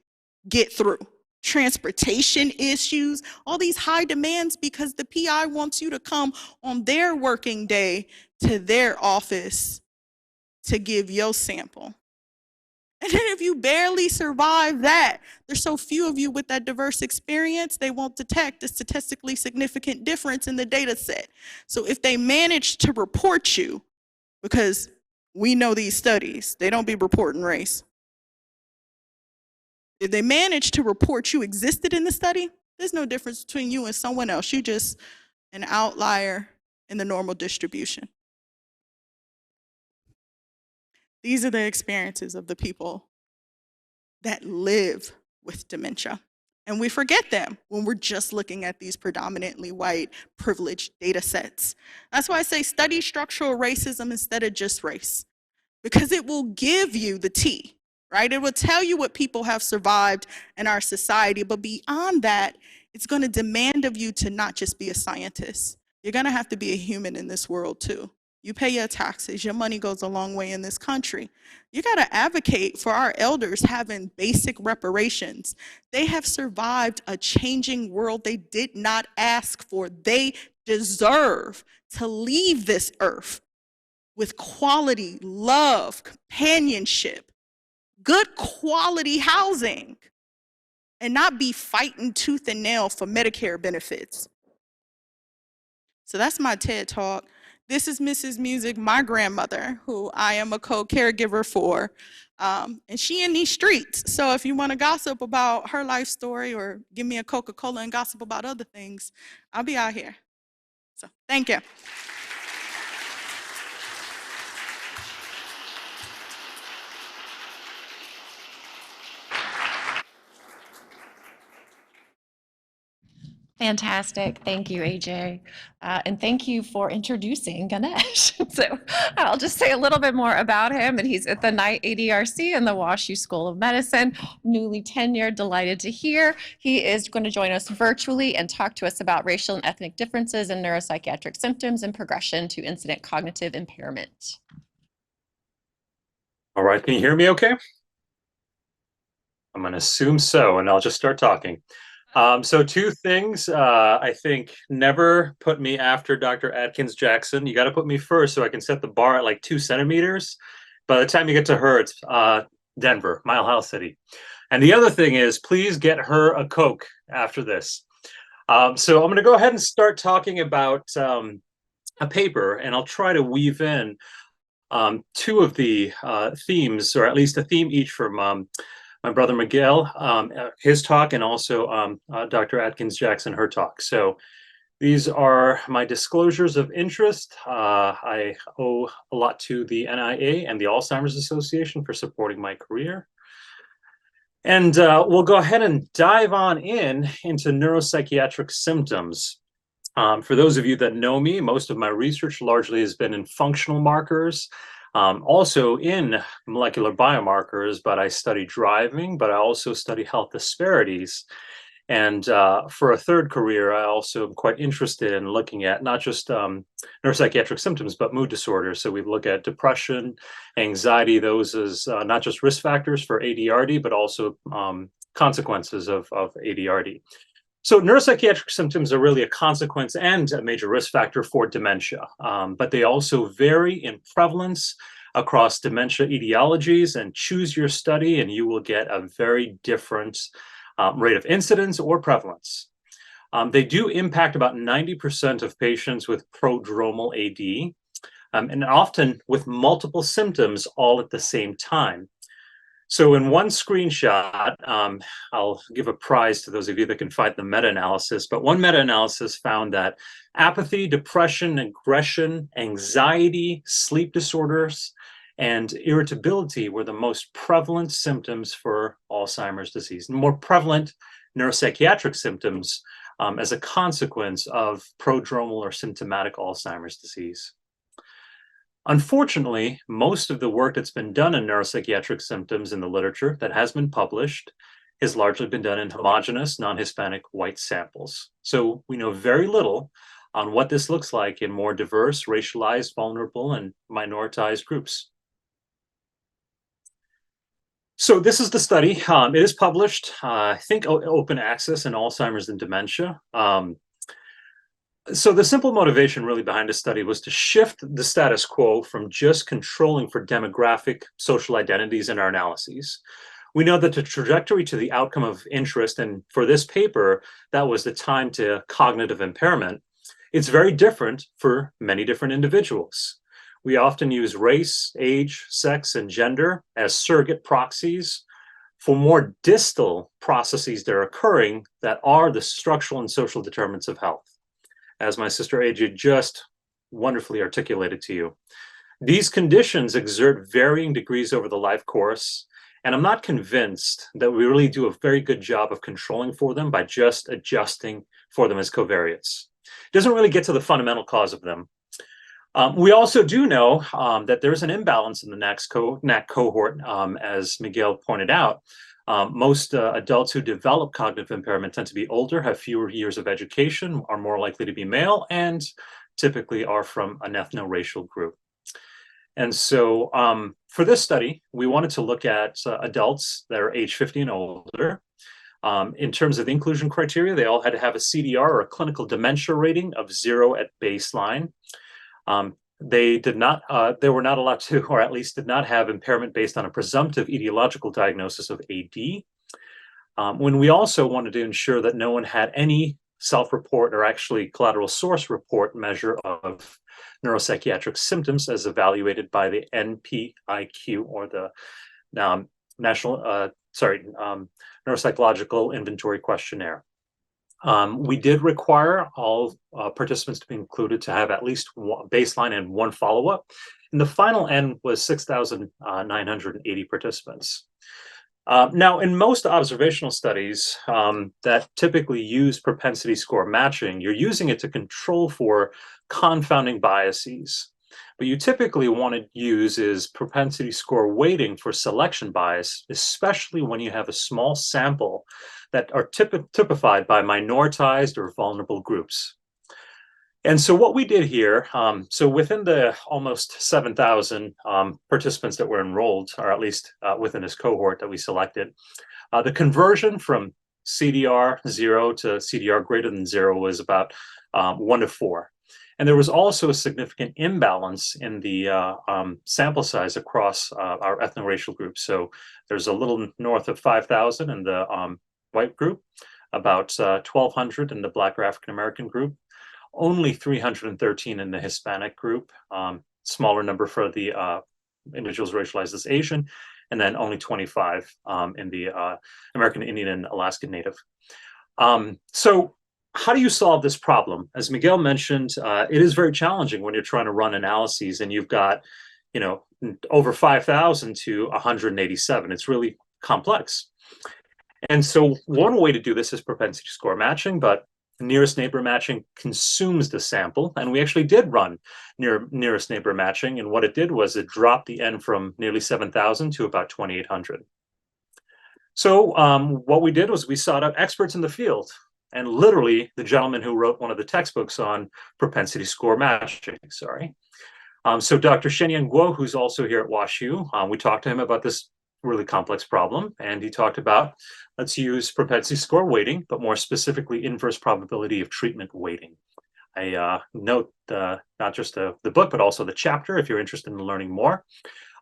get through. Transportation issues, all these high demands because the PI wants you to come on their working day to their office to give your sample. And then if you barely survive that, there's so few of you with that diverse experience, they won't detect a statistically significant difference in the data set. So if they manage to report you, because we know these studies, they don't be reporting race. If they manage to report you existed in the study, there's no difference between you and someone else. You're just an outlier in the normal distribution. These are the experiences of the people that live with dementia. And we forget them when we're just looking at these predominantly white privileged data sets. That's why I say study structural racism instead of just race, because it will give you the tea. Right? It will tell you what people have survived in our society, but beyond that, it's going to demand of you to not just be a scientist. You're going to have to be a human in this world too. You pay your taxes, your money goes a long way in this country. You got to advocate for our elders having basic reparations. They have survived a changing world they did not ask for. They deserve to leave this earth with quality, love, companionship, good quality housing, and not be fighting tooth and nail for Medicare benefits. So that's my TED Talk. This is Mrs. Music, my grandmother, who I am a co-caregiver for, and she in these streets. So if you want to gossip about her life story or give me a Coca-Cola and gossip about other things, I'll be out here. So thank you. Fantastic. Thank you, AJ. And thank you for introducing Ganesh. So I'll just say a little bit more about him. And he's at the Knight ADRC in the WashU School of Medicine, newly tenured, delighted to hear. He is going to join us virtually and talk to us about racial and ethnic differences in neuropsychiatric symptoms and progression to incident cognitive impairment. All right, can you hear me okay? I'm going to assume so, and I'll just start talking. So two things, I think, never put me after Dr. Atkins-Jackson. You got to put me first so I can set the bar at like 2 centimeters. By the time you get to her, it's Denver, Mile High City. And the other thing is, please get her a Coke after this. So I'm going to go ahead and start talking about a paper, and I'll try to weave in two of the themes, or at least a theme each from my brother Miguel, his talk, and also Dr. Atkins-Jackson, her talk. So these are my disclosures of interest. I owe a lot to the NIA and the Alzheimer's Association for supporting my career. And we'll go ahead and dive on into neuropsychiatric symptoms. For those of you that know me, most of my research largely has been in functional markers, also in molecular biomarkers, but I study driving, but I also study health disparities. And for a third career, I also am quite interested in looking at not just neuropsychiatric symptoms, but mood disorders. So we look at depression, anxiety, those as not just risk factors for ADRD, but also consequences of ADRD. So neuropsychiatric symptoms are really a consequence and a major risk factor for dementia, but they also vary in prevalence across dementia etiologies, and choose your study and you will get a very different rate of incidence or prevalence. They do impact about 90% of patients with prodromal AD, and often with multiple symptoms all at the same time. So in one screenshot, I'll give a prize to those of you that can find the meta-analysis, but one meta-analysis found that apathy, depression, aggression, anxiety, sleep disorders, and irritability were the most prevalent symptoms for Alzheimer's disease, and more prevalent neuropsychiatric symptoms as a consequence of prodromal or symptomatic Alzheimer's disease. Unfortunately, most of the work that's been done in neuropsychiatric symptoms in the literature that has been published has largely been done in homogeneous, non-Hispanic white samples. So we know very little on what this looks like in more diverse, racialized, vulnerable, and minoritized groups. So this is the study. It is published, I think, open access in Alzheimer's and Dementia. So the simple motivation really behind the study was to shift the status quo from just controlling for demographic social identities in our analyses. We know that the trajectory to the outcome of interest, and for this paper, that was the time to cognitive impairment, it's very different for many different individuals. We often use race, age, sex, and gender as surrogate proxies for more distal processes that are occurring that are the structural and social determinants of health, as my sister AJ just wonderfully articulated to you. These conditions exert varying degrees over the life course, and I'm not convinced that we really do a very good job of controlling for them by just adjusting for them as covariates. It doesn't really get to the fundamental cause of them. We also do know that there's an imbalance in the NAC cohort, as Miguel pointed out. Most adults who develop cognitive impairment tend to be older, have fewer years of education, are more likely to be male, and typically are from an ethno-racial group. And so for this study, we wanted to look at adults that are age 50 and older. In terms of inclusion criteria, they all had to have a CDR or a clinical dementia rating of 0 at baseline. They were not allowed to, or at least did not have impairment based on a presumptive etiological diagnosis of AD. When we also wanted to ensure that no one had any self-report or actually collateral source report measure of neuropsychiatric symptoms as evaluated by the NPIQ, or the Neuropsychological Inventory Questionnaire. We did require all participants to be included to have at least one baseline and one follow-up. And the final N was 6,980 participants. Now, in most observational studies that typically use propensity score matching, you're using it to control for confounding biases. What you typically want to use is propensity score weighting for selection bias, especially when you have a small sample that are typified by minoritized or vulnerable groups. And so what we did here, so within the almost 7,000 participants that were enrolled, or at least within this cohort that we selected, the conversion from CDR 0 to CDR greater than 0 was about 1 to 4. And there was also a significant imbalance in the sample size across our ethno-racial groups. So there's a little north of 5,000 in the white group, about 1,200 in the Black or African American group, only 313 in the Hispanic group, smaller number for the individuals racialized as Asian, and then only 25 in the American Indian and Alaskan Native. So how do you solve this problem? As Miguel mentioned, it is very challenging when you're trying to run analyses and you've got, over 5,000 to 187. It's really complex. And so one way to do this is propensity score matching, but nearest neighbor matching consumes the sample. And we actually did run nearest neighbor matching. And what it did was it dropped the N from nearly 7,000 to about 2,800. So what we did was we sought out experts in the field. And literally, the gentleman who wrote one of the textbooks on propensity score matching, so Dr. Shenyang Guo, who's also here at WashU, we talked to him about this really complex problem, and he talked about, let's use propensity score weighting, but more specifically, inverse probability of treatment weighting. I note not just the book, but also the chapter, if you're interested in learning more.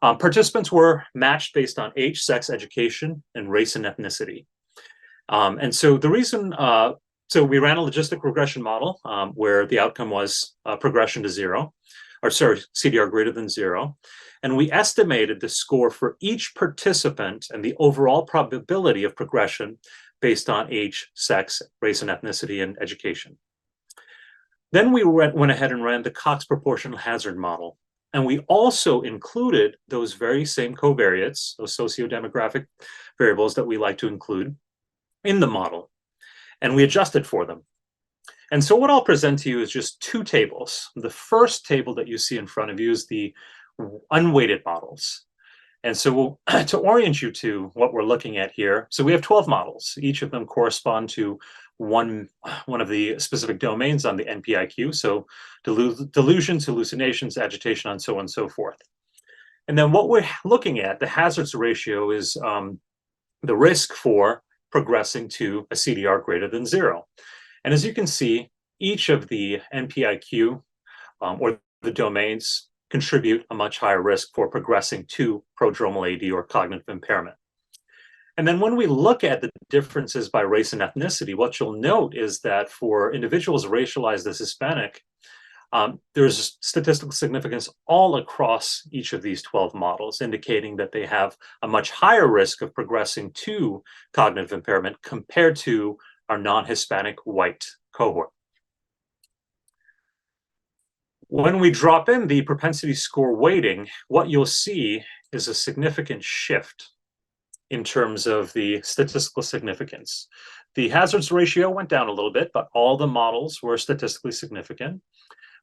Participants were matched based on age, sex, education, and race and ethnicity. And so the reason, so we ran a logistic regression model where the outcome was progression to 0. CDR greater than 0. And we estimated the score for each participant and the overall probability of progression based on age, sex, race and ethnicity, and education. Then we went ahead and ran the Cox proportional hazard model. And we also included those very same covariates, those socio-demographic variables that we like to include in the model. And we adjusted for them. And so what I'll present to you is just two tables. The first table that you see in front of you is the unweighted models. And so to orient you to what we're looking at here, so we have 12 models. Each of them correspond to one of the specific domains on the NPIQ, so delusions, hallucinations, agitation, and so on and so forth. And then what we're looking at, the hazards ratio, is the risk for progressing to a CDR greater than 0. And as you can see, each of the NPIQ or the domains contribute a much higher risk for progressing to prodromal AD or cognitive impairment. And then when we look at the differences by race and ethnicity, what you'll note is that for individuals racialized as Hispanic, there's statistical significance all across each of these 12 models, indicating that they have a much higher risk of progressing to cognitive impairment compared to our non-Hispanic white cohort. When we drop in the propensity score weighting, what you'll see is a significant shift in terms of the statistical significance. The hazards ratio went down a little bit, but all the models were statistically significant.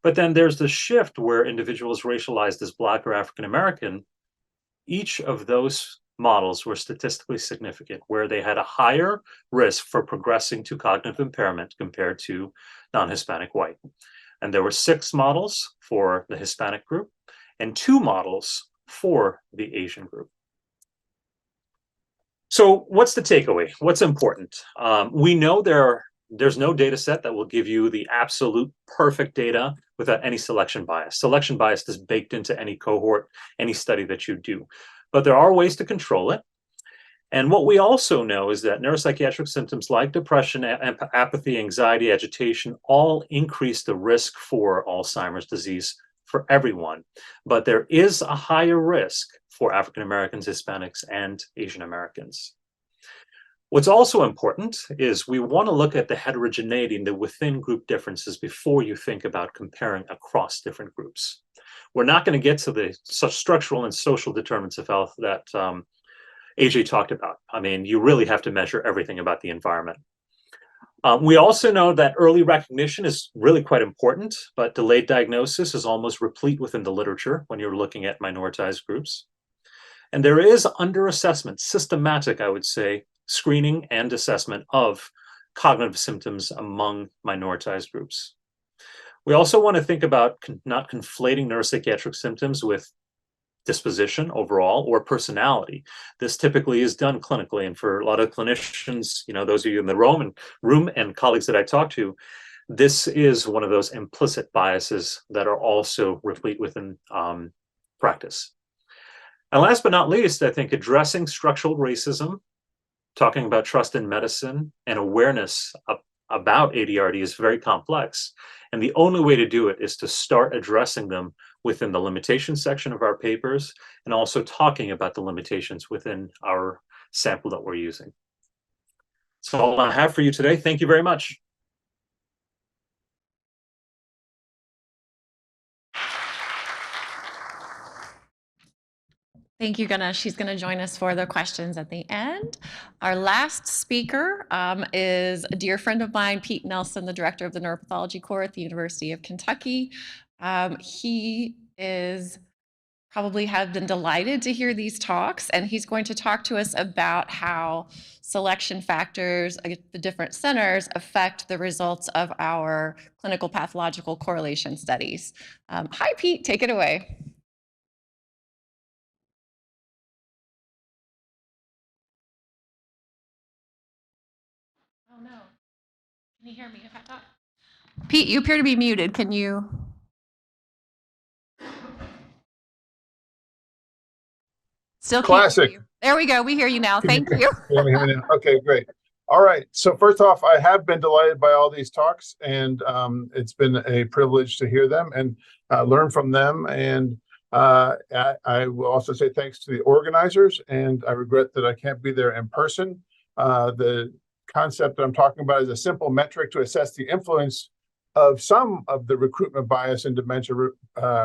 But then there's the shift where individuals racialized as Black or African American, each of those models were statistically significant, where they had a higher risk for progressing to cognitive impairment compared to non-Hispanic white. And there were 6 models for the Hispanic group and 2 models for the Asian group. So what's the takeaway? What's important? We know there's no data set that will give you the absolute perfect data without any selection bias. Selection bias is baked into any cohort, any study that you do. But there are ways to control it. And what we also know is that neuropsychiatric symptoms like depression, apathy, anxiety, agitation all increase the risk for Alzheimer's disease for everyone. But there is a higher risk for African Americans, Hispanics, and Asian Americans. What's also important is we want to look at the heterogeneity and the within group differences before you think about comparing across different groups. We're not going to get to the such structural and social determinants of health that AJ talked about. I mean, you really have to measure everything about the environment. We also know that early recognition is really quite important, but delayed diagnosis is almost replete within the literature when you're looking at minoritized groups. And there is underassessment, systematic, I would say, screening and assessment of cognitive symptoms among minoritized groups. We also want to think about not conflating neuropsychiatric symptoms with disposition overall or personality. This typically is done clinically, and for a lot of clinicians, those of you in the room and colleagues that I talk to, this is one of those implicit biases that are also replete within practice. And last but not least, I think addressing structural racism, talking about trust in medicine and awareness about ADRD is very complex. And the only way to do it is to start addressing them within the limitations section of our papers and also talking about the limitations within our sample that we're using. That's all I have for you today. Thank you very much. Thank you, Ganesh. She's going to join us for the questions at the end. Our last speaker is a dear friend of mine, Pete Nelson, the director of the Neuropathology Core at the University of Kentucky. He is probably have been delighted to hear these talks, and he's going to talk to us about how selection factors at the different centers affect the results of our clinical pathological correlation studies. Hi, Pete, take it away. Oh no, can you hear me if I talk? Pete, you appear to be muted. Can you? Still can't hear Classic. you. There we go. We hear you now. Thank you. Hear me now? Okay, great. All right. So first off, I have been delighted by all these talks, and it's been a privilege to hear them and learn from them. And I will also say thanks to the organizers, and I regret that I can't be there in person. The concept that I'm talking about is a simple metric to assess the influence of some of the recruitment bias in dementia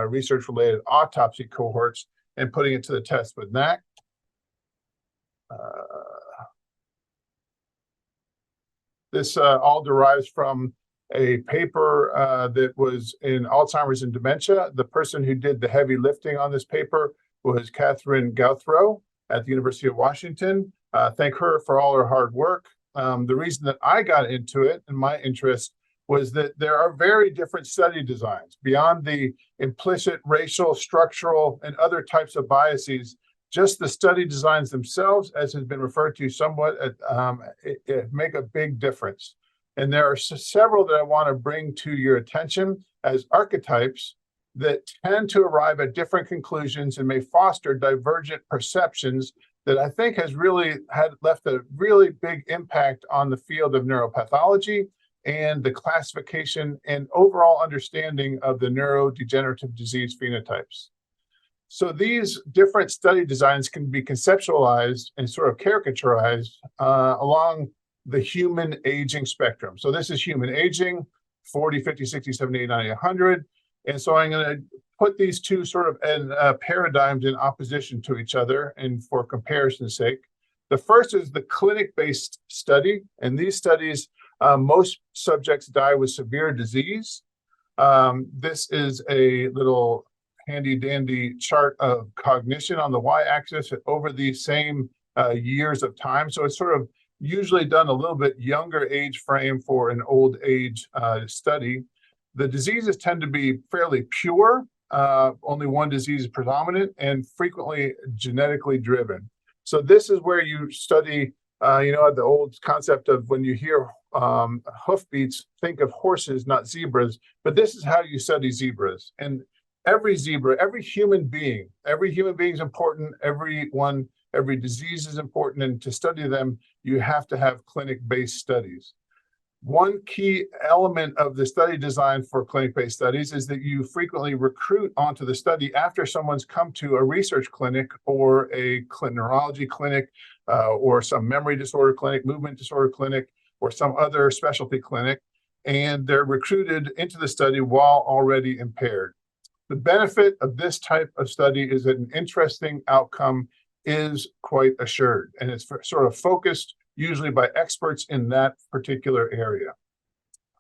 research-related autopsy cohorts and putting it to the test with NAC. This all derives from a paper that was in Alzheimer's and dementia. The person who did the heavy lifting on this paper was Catherine Gouthro at the University of Washington. Thank her for all her hard work. The reason that I got into it and my interest was that there are very different study designs beyond the implicit racial, structural, and other types of biases. Just the study designs themselves, as has been referred to somewhat, it make a big difference. And there are several that I want to bring to your attention as archetypes that tend to arrive at different conclusions and may foster divergent perceptions that I think has really left a really big impact on the field of neuropathology and the classification and overall understanding of the neurodegenerative disease phenotypes. So these different study designs can be conceptualized and sort of caricaturized along the human aging spectrum. So this is human aging, 40, 50, 60, 70, 80, 90, 100. And so I'm going to put these two sort of paradigms in opposition to each other and for comparison's sake. The first is the clinic-based study. In these studies, most subjects die with severe disease. This is a little handy dandy chart of cognition on the y-axis over these same years of time. So it's sort of usually done a little bit younger age frame for an old age study. The diseases tend to be fairly pure. Only one disease is predominant and frequently genetically driven. So this is where you study, the old concept of when you hear hoofbeats, think of horses, not zebras. But this is how you study zebras. And every zebra, every human being is important. Every disease is important. And to study them, you have to have clinic-based studies. One key element of the study design for clinic-based studies is that you frequently recruit onto the study after someone's come to a research clinic or a neurology clinic or some memory disorder clinic, movement disorder clinic, or some other specialty clinic, and they're recruited into the study while already impaired. The benefit of this type of study is that an interesting outcome is quite assured, and it's sort of focused usually by experts in that particular area.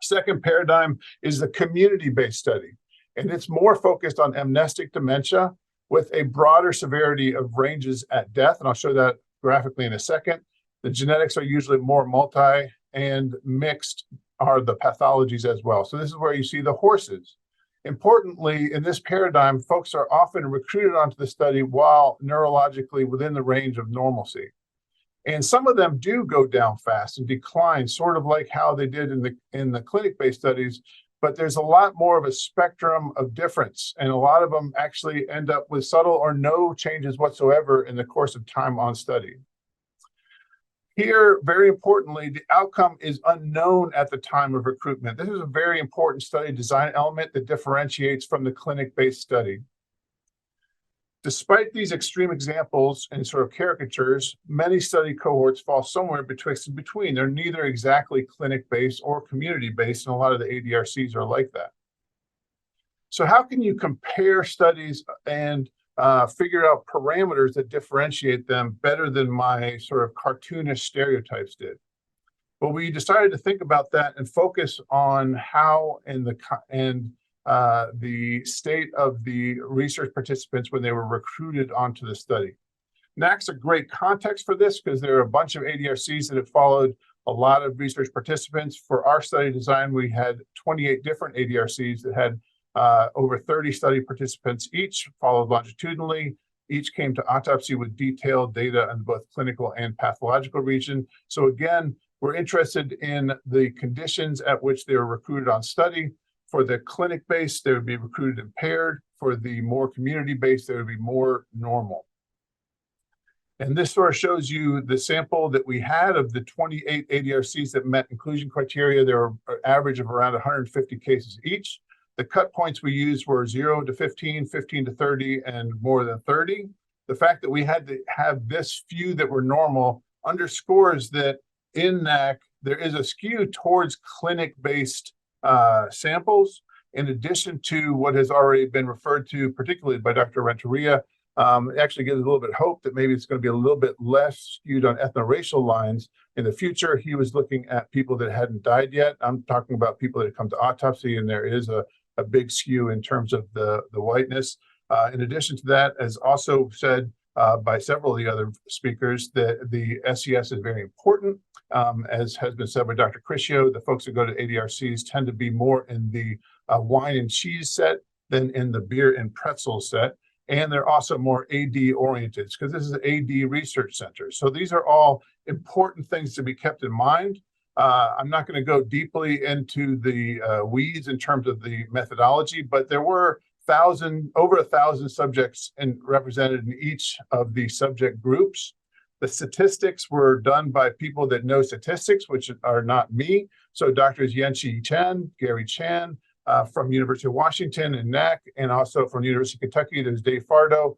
Second paradigm is the community-based study, and it's more focused on amnestic dementia with a broader severity of ranges at death, and I'll show that graphically in a second. The genetics are usually more multi, and mixed are the pathologies as well. So this is where you see the horses. Importantly, in this paradigm, folks are often recruited onto the study while neurologically within the range of normalcy. And some of them do go down fast and decline, sort of like how they did in the clinic-based studies, but there's a lot more of a spectrum of difference. And a lot of them actually end up with subtle or no changes whatsoever in the course of time on study. Here, very importantly, the outcome is unknown at the time of recruitment. This is a very important study design element that differentiates from the clinic-based study. Despite these extreme examples and sort of caricatures, many study cohorts fall somewhere betwixt and between. They're neither exactly clinic-based or community-based, and a lot of the ADRCs are like that. So how can you compare studies and figure out parameters that differentiate them better than my sort of cartoonish stereotypes did? Well, we decided to think about that and focus on how the state of the research participants when they were recruited onto the study. NAC's a great context for this because there are a bunch of ADRCs that have followed a lot of research participants. For our study design, we had 28 different ADRCs that had over 30 study participants each, followed longitudinally. Each came to autopsy with detailed data on both clinical and pathological region. So again, we're interested in the conditions at which they were recruited on study. For the clinic-based, they would be recruited impaired. For the more community-based, they would be more normal. And this sort of shows you the sample that we had of the 28 ADRCs that met inclusion criteria. There were an average of around 150 cases each. The cut points we used were 0 to 15, 15 to 30, and more than 30. The fact that we had to have this few that were normal underscores that in NAC, there is a skew towards clinic-based samples, in addition to what has already been referred to, particularly by Dr. Renteria. It actually gives a little bit of hope that maybe it's going to be a little bit less skewed on ethno-racial lines in the future. He was looking at people that hadn't died yet. I'm talking about people that come to autopsy, and there is a big skew in terms of the whiteness. In addition to that, as also said by several of the other speakers, that the SES is very important. As has been said by Dr. Criscio, the folks that go to ADRCs tend to be more in the wine and cheese set than in the beer and pretzel set. And they're also more AD oriented because this is an AD research center. So these are all important things to be kept in mind. I'm not going to go deeply into the weeds in terms of the methodology, but there were over 1,000 subjects represented in each of the subject groups. The statistics were done by people that know statistics, which are not me. So Drs. Yanqi Chen, Gary Chan, from University of Washington and NAC, and also from University of Kentucky, there's Dave Fardo,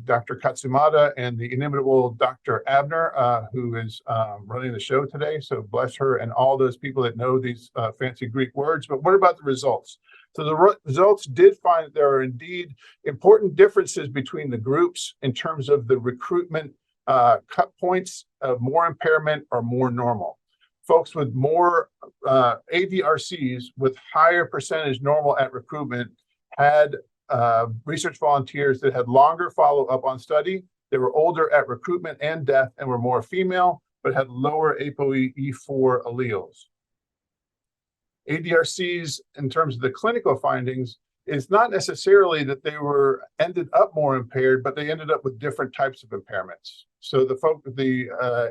Dr. Katsumata, and the inimitable Dr. Abner, who is running the show today. So bless her and all those people that know these fancy Greek words. But what about the results? So the results did find that there are indeed important differences between the groups in terms of the recruitment cut points of more impairment or more normal. Folks with more ADRCs with higher percentage normal at recruitment had research volunteers that had longer follow-up on study. They were older at recruitment and death and were more female, but had lower ApoE4 alleles. ADRCs, in terms of the clinical findings, is not necessarily that they ended up more impaired, but they ended up with different types of impairments. So the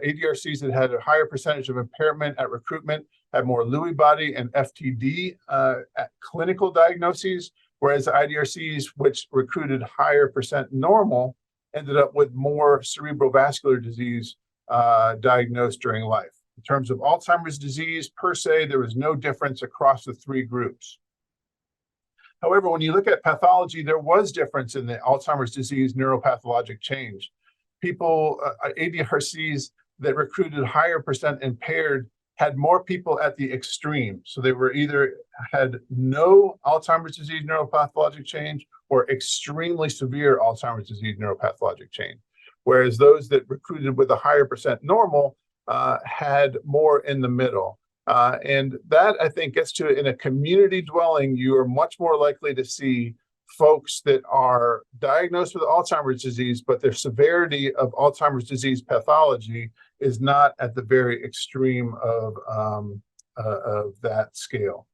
ADRCs that had a higher percentage of impairment at recruitment had more Lewy body and FTD at clinical diagnoses, whereas the IDRCs, which recruited higher percent normal, ended up with more cerebrovascular disease diagnosed during life. In terms of Alzheimer's disease per se, there was no difference across the three groups. However, when you look at pathology, there was difference in the Alzheimer's disease neuropathologic change. People, ADRCs that recruited higher percent impaired had more people at the extreme. So they were either had no Alzheimer's disease neuropathologic change or extremely severe Alzheimer's disease neuropathologic change. Whereas those that recruited with a higher percent normal had more in the middle. And that, I think, gets to in a community dwelling, you are much more likely to see folks that are diagnosed with Alzheimer's disease, but their severity of Alzheimer's disease pathology is not at the very extreme of that scale.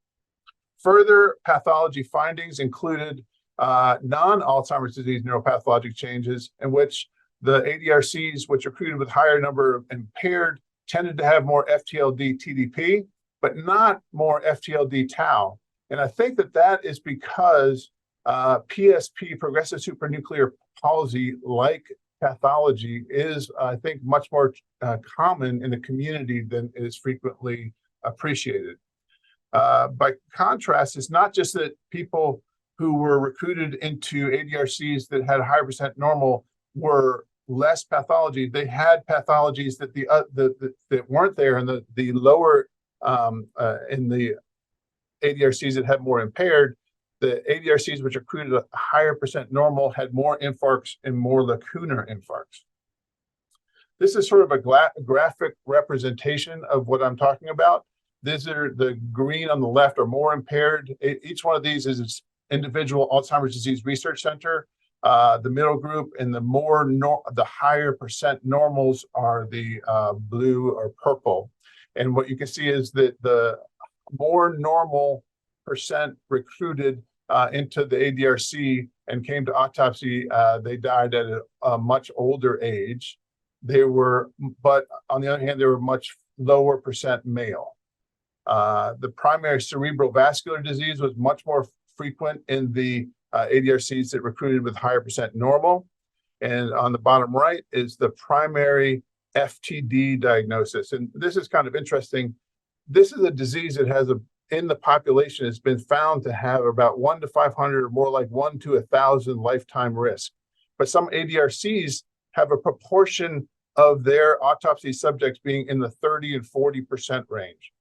Further pathology findings included non-Alzheimer's disease neuropathologic changes in which the ADRCs, which recruited with higher number of impaired, tended to have more FTLD TDP, but not more FTLD tau. And I think that is because PSP, progressive supranuclear palsy, like pathology, is, I think, much more common in the community than is frequently appreciated. By contrast, it's not just that people who were recruited into ADRCs that had high percent normal were less pathology. They had pathologies that that weren't there in the lower in the ADRCs that had more impaired. The ADRCs which recruited a higher percent normal had more infarcts and more lacunar infarcts. This is sort of a graphic representation of what I'm talking about. These are the green on the left are more impaired. Each one of these is its individual Alzheimer's disease research center. The middle group and the higher percent normals are the blue or purple. And what you can see is that the more normal percent recruited into the ADRC and came to autopsy, they died at a much older age. But on the other hand, they were much lower percent male. The primary cerebrovascular disease was much more frequent in the ADRCs that recruited with higher percent normal. And on the bottom right is the primary FTD diagnosis. And this is kind of interesting. This is a disease that has in the population has been found to have about 1 to 500 or more like 1 to 1,000 lifetime risk. But some ADRCs have a proportion of their autopsy subjects being in the 30 and 40% range.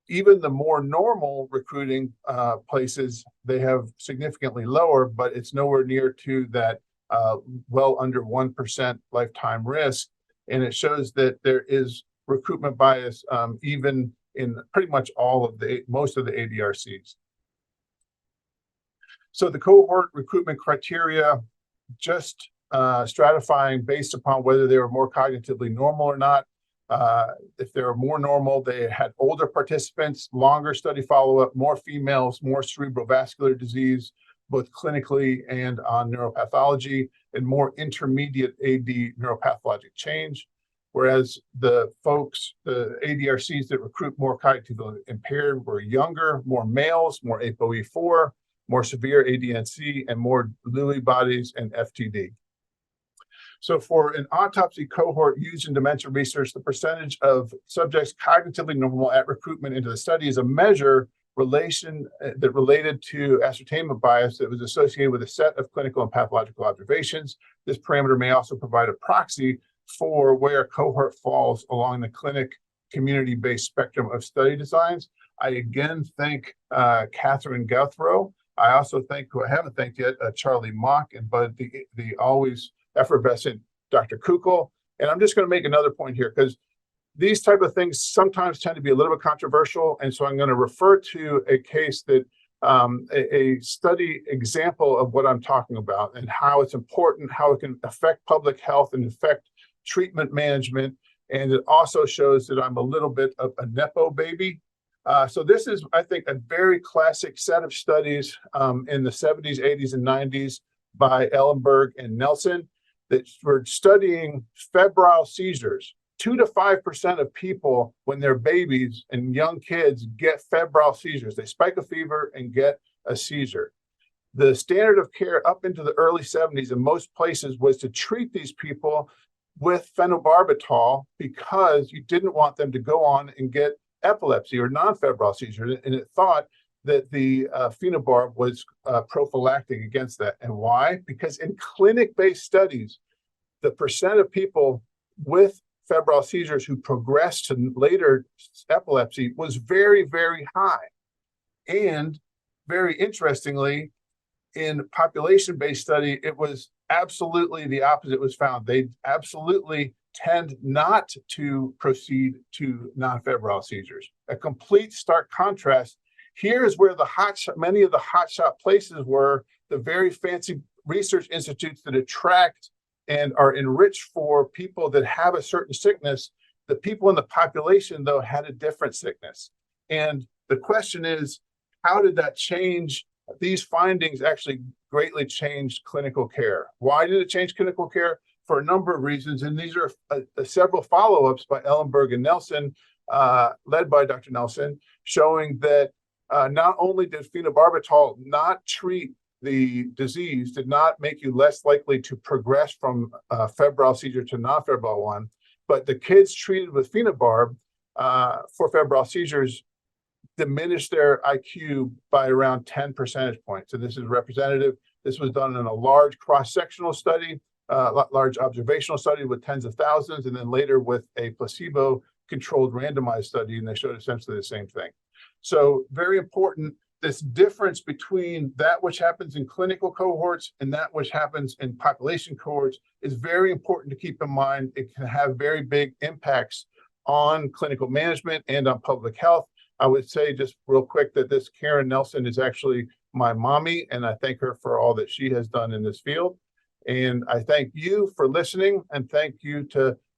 Even the more normal recruiting places, they have significantly lower, but it's nowhere near to that well under 1% lifetime risk. And it shows that there is recruitment bias even in pretty much most of the ADRCs. So the cohort recruitment criteria, just stratifying based upon whether they were more cognitively normal or not. If they were more normal, they had older participants, longer study follow-up, more females, more cerebrovascular disease, both clinically and on neuropathology, and more intermediate AD neuropathologic change. Whereas the ADRCs that recruit more cognitively impaired were younger, more males, more ApoE4, more severe ADNC, and more Lewy bodies and FTD. So for an autopsy cohort used in dementia research, the percentage of subjects cognitively normal at recruitment into the study is a measure that related to ascertainment bias that was associated with a set of clinical and pathological observations. This parameter may also provide a proxy for where a cohort falls along the clinic community-based spectrum of study designs. I again thank Catherine Gouthro. I also thank, who I haven't thanked yet, Charlie Mock, and but the always effervescent Dr. Kukul. And I'm just going to make another point here, because these type of things sometimes tend to be a little bit controversial. And so I'm going to refer to a case that a study example of what I'm talking about and how it's important, how it can affect public health and affect treatment management. And it also shows that I'm a little bit of a Nepo baby. So this is, I think, a very classic set of studies in the 70s, 80s, and 90s by Ellenberg and Nelson that were studying febrile seizures. 2 to 5% of people, when they're babies and young kids, get febrile seizures. They spike a fever and get a seizure. The standard of care up into the early 70s in most places was to treat these people with phenobarbital because you didn't want them to go on and get epilepsy or non-febrile seizures. And it thought that the phenobarb was prophylactic against that. And why? Because in clinic-based studies, the percent of people with febrile seizures who progressed to later epilepsy was very, very high. And very interestingly, in population-based study, it was absolutely the opposite was found. They absolutely tend not to proceed to non-febrile seizures. A complete stark contrast. Here is where many of the hotshot places were, the very fancy research institutes that attract and are enriched for people that have a certain sickness. The people in the population, though, had a different sickness. And the question is, how did that change? These findings actually greatly changed clinical care. Why did it change clinical care? For a number of reasons. And these are several follow-ups by Ellenberg and Nelson, led by Dr. Nelson, showing that not only did phenobarbital not treat the disease, did not make you less likely to progress from febrile seizure to non-febrile one, but the kids treated with phenobarb for febrile seizures diminished their IQ by around 10 percentage points. So this is representative. This was done in a large cross-sectional study, large observational study with tens of thousands, and then later with a placebo-controlled randomized study, and they showed essentially the same thing. So very important, this difference between that which happens in clinical cohorts and that which happens in population cohorts is very important to keep in mind. It can have very big impacts on clinical management and on public health. I would say just real quick that this Karen Nelson is actually my mommy, and I thank her for all that she has done in this field. And I thank you for listening, and thank you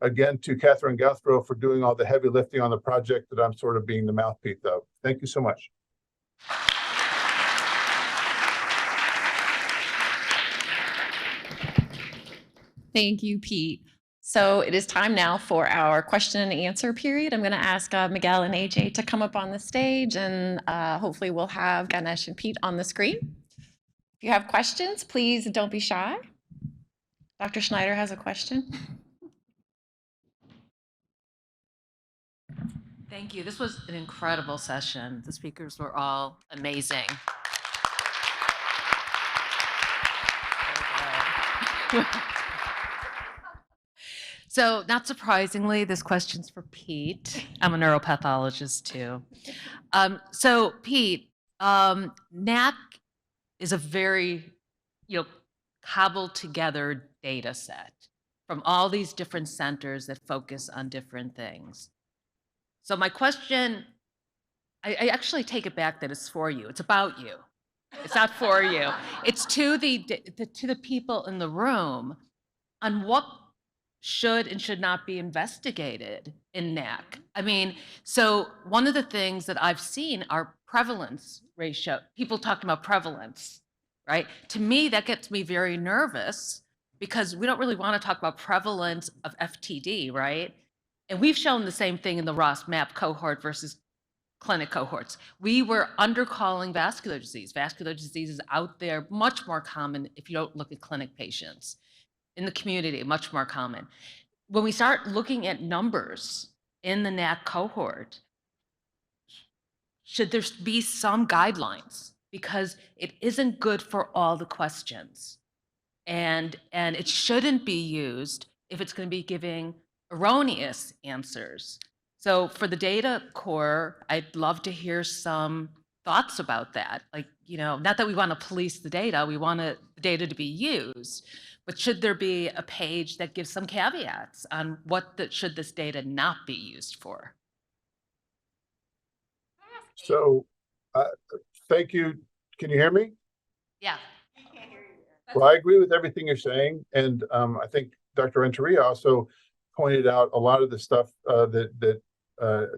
again to Catherine Gouthro for doing all the heavy lifting on the project that I'm sort of being the mouthpiece of. Thank you so much. Thank you, Pete. So it is time now for our question and answer period. I'm going to ask Miguel and AJ to come up on the stage, and hopefully we'll have Ganesh and Pete on the screen. If you have questions, please don't be shy. Dr. Schneider has a question. Thank you. This was an incredible session. The speakers were all amazing. So, not surprisingly, this question's for Pete. I'm a neuropathologist too. So, Pete, NAC is a very, cobbled together data set from all these different centers that focus on different things. So my question, I actually take it back that it's for you. It's about you. It's not for you. It's to the people in the room on what should and should not be investigated in NAC. I mean, so one of the things that I've seen are prevalence ratio. People talking about prevalence, right? To me, that gets me very nervous because we don't really want to talk about prevalence of FTD, right? And we've shown the same thing in the Ross MAP cohort versus clinic cohorts. We were undercalling vascular disease. Vascular disease is out there, much more common if you don't look at clinic patients. In the community, much more common. When we start looking at numbers in the NAC cohort, should there be some guidelines? Because it isn't good for all the questions. And it shouldn't be used if it's going to be giving erroneous answers. So for the data core, I'd love to hear some thoughts about that. Like, not that we want to police the data, we want the data to be used, but should there be a page that gives some caveats on what should this data not be used for? So, thank you. Can you hear me? Yeah. Well, I agree with everything you're saying. And I think Dr. Renteria also pointed out a lot of the stuff that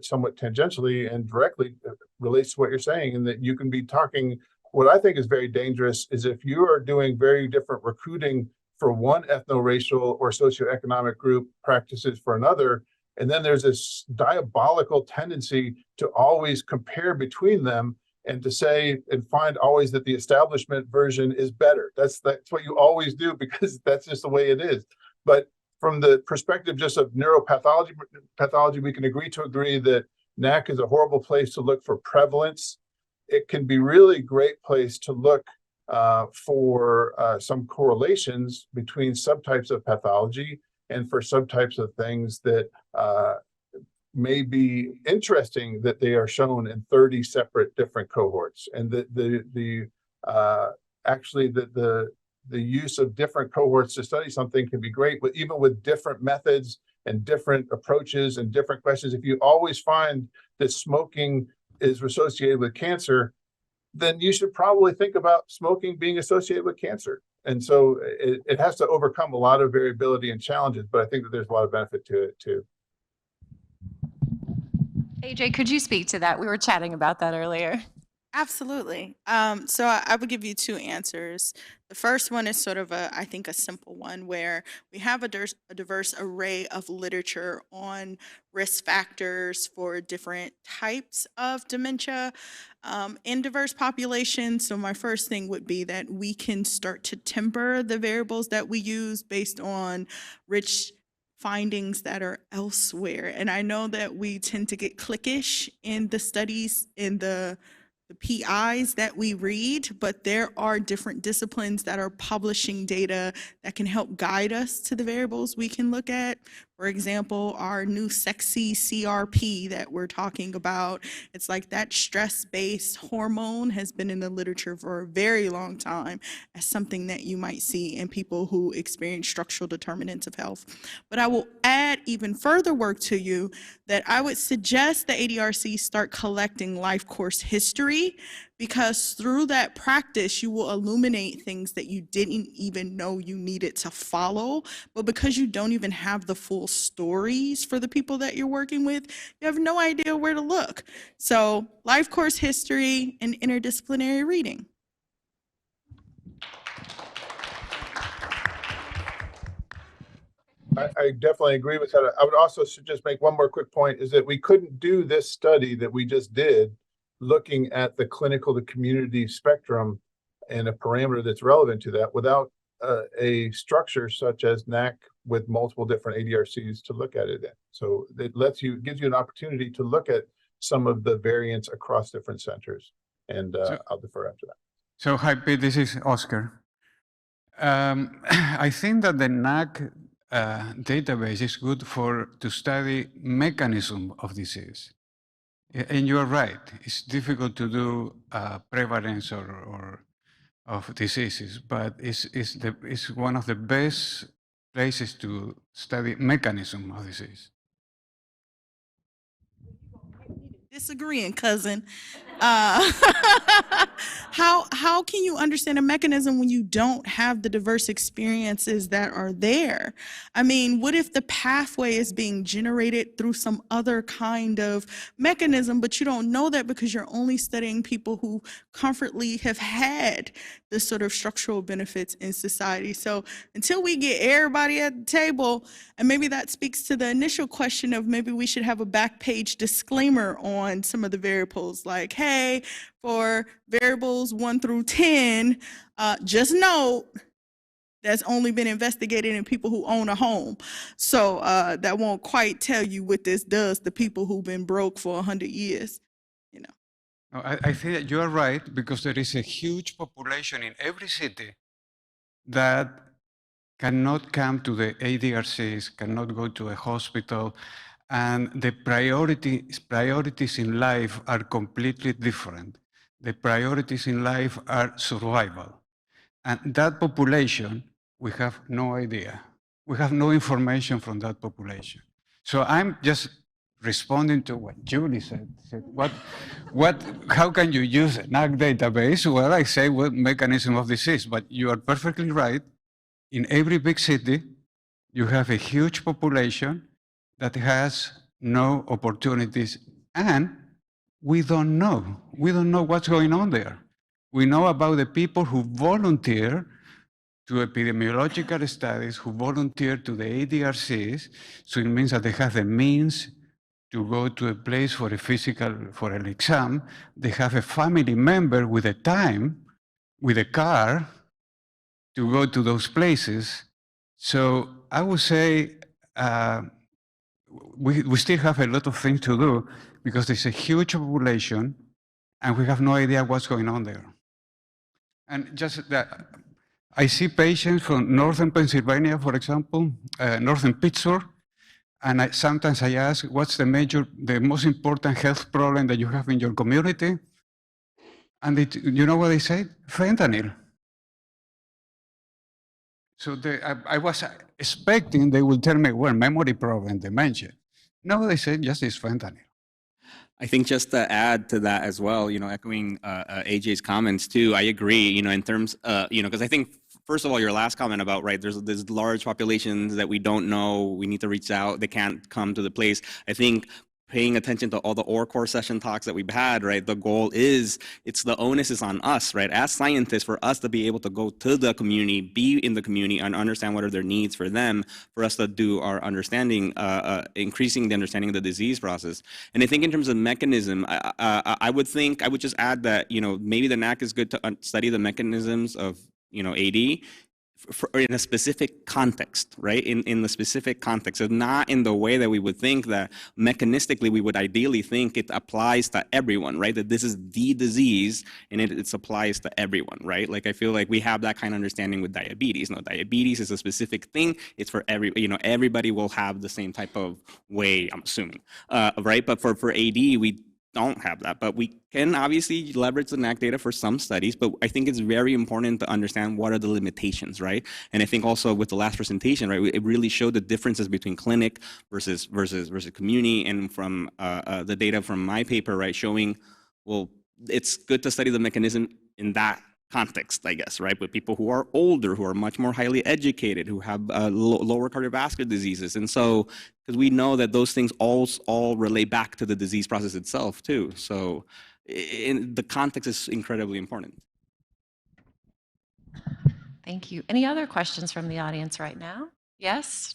somewhat tangentially and directly relates to what you're saying, and that you can be talking. What I think is very dangerous is if you are doing very different recruiting for one ethno-racial or socioeconomic group practices for another, and then there's this diabolical tendency to always compare between them and to say and find always that the establishment version is better. That's what you always do because that's just the way it is. But from the perspective just of pathology, we can agree that NAC is a horrible place to look for prevalence. It can be really great place to look for some correlations between subtypes of pathology and for subtypes of things that may be interesting that they are shown in 30 separate different cohorts, and actually the use of different cohorts to study something can be great, but even with different methods and different approaches and different questions, if you always find that smoking is associated with cancer, then you should probably think about smoking being associated with cancer. And so it has to overcome a lot of variability and challenges, but I think that there's a lot of benefit to it too. AJ, could you speak to that? We were chatting about that earlier. Absolutely. So I would give you two answers. The first one is sort of I think a simple one where we have a diverse array of literature on risk factors for different types of dementia in diverse populations. So my first thing would be that we can start to temper the variables that we use based on rich findings that are elsewhere. And I know that we tend to get cliquish in the studies, in the PIs that we read, but there are different disciplines that are publishing data that can help guide us to the variables we can look at. For example, our new sexy CRP that we're talking about, it's like that stress-based hormone has been in the literature for a very long time as something that you might see in people who experience structural determinants of health. But I will add even further work to you that I would suggest the ADRC start collecting life course history, because through that practice, you will illuminate things that you didn't even know you needed to follow. But because you don't even have the full stories for the people that you're working with, you have no idea where to look. So life course history and interdisciplinary reading. I definitely agree with that. I would also just make one more quick point, is that we couldn't do this study that we just did looking at the clinical to community spectrum and a parameter that's relevant to that without a structure such as NAC with multiple different ADRCs to look at it in. So it gives you an opportunity to look at some of the variants across different centers. And I'll defer after that. So hi, Pete, this is Oscar. I think that the NAC database is good to study mechanism of disease. And you are right, it's difficult to do prevalence or of diseases, but it's one of the best places to study mechanism of disease. Disagreeing, cousin. How can you understand a mechanism when you don't have the diverse experiences that are there? I mean, what if the pathway is being generated through some other kind of mechanism, but you don't know that because you're only studying people who comfortably have had the sort of structural benefits in society? So until we get everybody at the table, and maybe that speaks to the initial question of maybe we should have a back page disclaimer on some of the variables, like, hey, for variables 1 through 10, just note that's only been investigated in people who own a home. So that won't quite tell you what this does to people who've been broke for 100 years, you know. No, I think that you are right, because there is a huge population in every city that cannot come to the ADRCs, cannot go to a hospital, and the priorities in life are completely different. The priorities in life are survival. And that population, we have no idea. We have no information from that population. So I'm just responding to what Julie said. How can you use a NAC database? Well, I say, what mechanism of disease, but you are perfectly right. In every big city, you have a huge population that has no opportunities, and we don't know. We don't know what's going on there. We know about the people who volunteer to epidemiological studies, who volunteer to the ADRCs, so it means that they have the means to go to a place for an exam. They have a family member with the time, with a car, to go to those places. So I would say we still have a lot of things to do, because there's a huge population and we have no idea what's going on there. And just that, I see patients from northern Pennsylvania, for example, northern Pittsburgh, and sometimes I ask, what's the most important health problem that you have in your community? And you know what they say? Fentanyl. So I was expecting they will tell me, well, memory problem, dementia. No, they said just it's fentanyl. I think just to add to that as well, echoing AJ's comments too, I agree, in terms, because I think, first of all, your last comment about, right, there's large populations that we don't know, we need to reach out, they can't come to the place. I think paying attention to all the ORCOR session talks that we've had, right, the goal is, the onus is on us, right, as scientists, for us to be able to go to the community, be in the community, and understand what are their needs for them, for us to do our understanding, increasing the understanding of the disease process. And I think in terms of mechanism, I would just add that, maybe the NAC is good to study the mechanisms of, AD, in a specific context, right? In the specific context, so not in the way that we would think that mechanistically we would ideally think it applies to everyone, right? That this is the disease and it applies to everyone, right? Like I feel like we have that kind of understanding with diabetes. No, diabetes is a specific thing. It's for everybody will have the same type of way, I'm assuming, right? But for AD, we don't have that, but we can obviously leverage the NAC data for some studies, but I think it's very important to understand what are the limitations, right? And I think also with the last presentation, right, it really showed the differences between clinic versus community, and from the data from my paper, right, showing, well, it's good to study the mechanism in that context, I guess, right? With people who are older, who are much more highly educated, who have lower cardiovascular diseases. And so, because we know that those things all relate back to the disease process itself too. So the context is incredibly important. Thank you. Any other questions from the audience right now? Yes?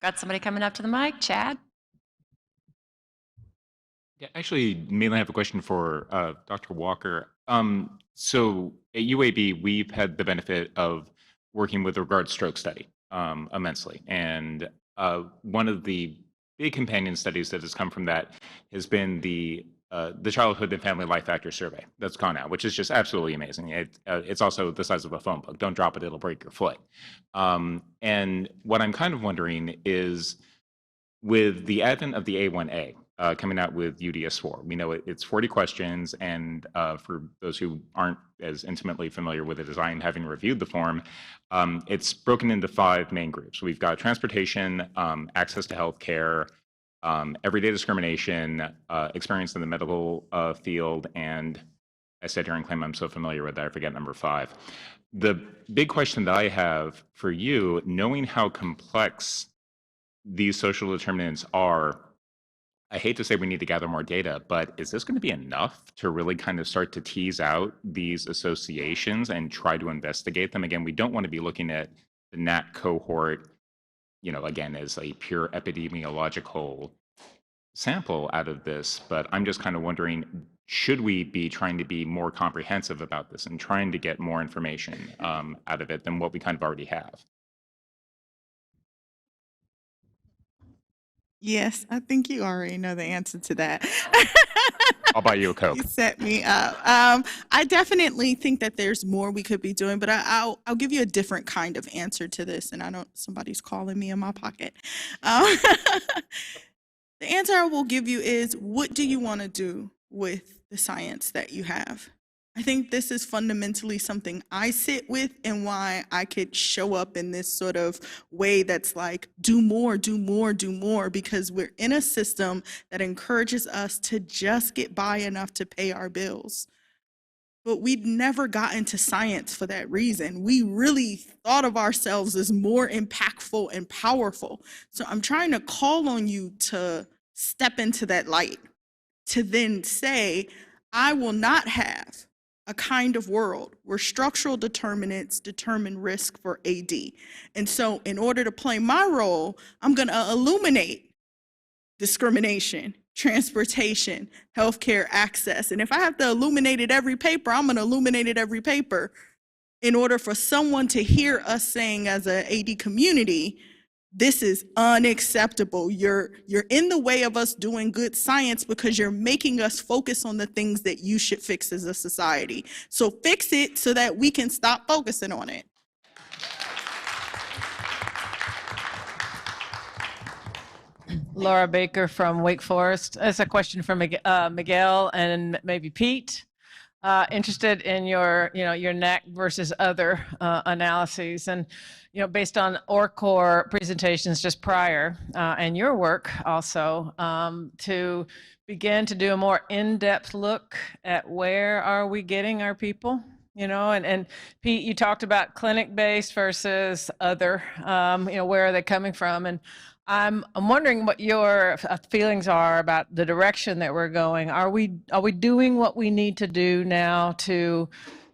Got somebody coming up to the mic, Chad? Yeah, actually, mainly I have a question for Dr. Walker. So at UAB, we've had the benefit of working with regard stroke study immensely. And one of the big companion studies that has come from that has been the Childhood and Family Life Factor Survey that's gone out, which is just absolutely amazing. It's also the size of a phone book. Don't drop it, it'll break your foot. And what I'm kind of wondering is, with the advent of the A1A coming out with UDS4, we know it's 40 questions, and for those who aren't as intimately familiar with it as I am, having reviewed the form, it's broken into 5 main groups. We've got transportation, access to healthcare, everyday discrimination, experience in the medical field, and I sit here and claim I'm so familiar with that, I forget number 5. The big question that I have for you, knowing how complex these social determinants are, I hate to say we need to gather more data, but is this going to be enough to really kind of start to tease out these associations and try to investigate them? Again, we don't want to be looking at the NAT cohort, again, as a pure epidemiological sample out of this, but I'm just kind of wondering, should we be trying to be more comprehensive about this and trying to get more information out of it than what we kind of already have? Yes, I think you already know the answer to that. I'll buy you a Coke. You set me up. I definitely think that there's more we could be doing, but I'll give you a different kind of answer to this. And I know somebody's calling me in my pocket. The answer I will give you is, what do you want to do with the science that you have? I think this is fundamentally something I sit with, and why I could show up in this sort of way that's like, do more, do more, do more, because we're in a system that encourages us to just get by enough to pay our bills. But we'd never got into science for that reason. We really thought of ourselves as more impactful and powerful. So I'm trying to call on you to step into that light, to then say, I will not have a kind of world where structural determinants determine risk for AD. And so in order to play my role, I'm going to illuminate discrimination, transportation, healthcare access. And if I have to illuminate it every paper, I'm going to illuminate it every paper in order for someone to hear us saying, as an AD community, this is unacceptable. You're in the way of us doing good science because you're making us focus on the things that you should fix as a society. So fix it so that we can stop focusing on it. Laura Baker from Wake Forest. It's a question from Miguel and maybe Pete. Interested in your NAC versus other analyses, and based on ORCOR presentations just prior, and your work also, to begin to do a more in-depth look at where are we getting our people, and Pete, you talked about clinic-based versus other, where are they coming from? And I'm wondering what your feelings are about the direction that we're going. Are we doing what we need to do now to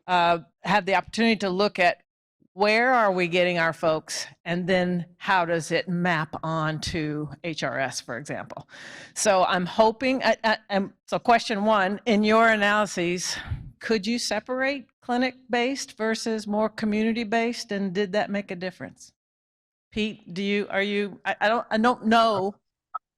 have the opportunity to look at where are we getting our folks, and then how does it map on to HRS, for example? So I'm hoping, so question one, in your analyses, could you separate clinic-based versus more community-based, and did that make a difference? Pete, I don't know,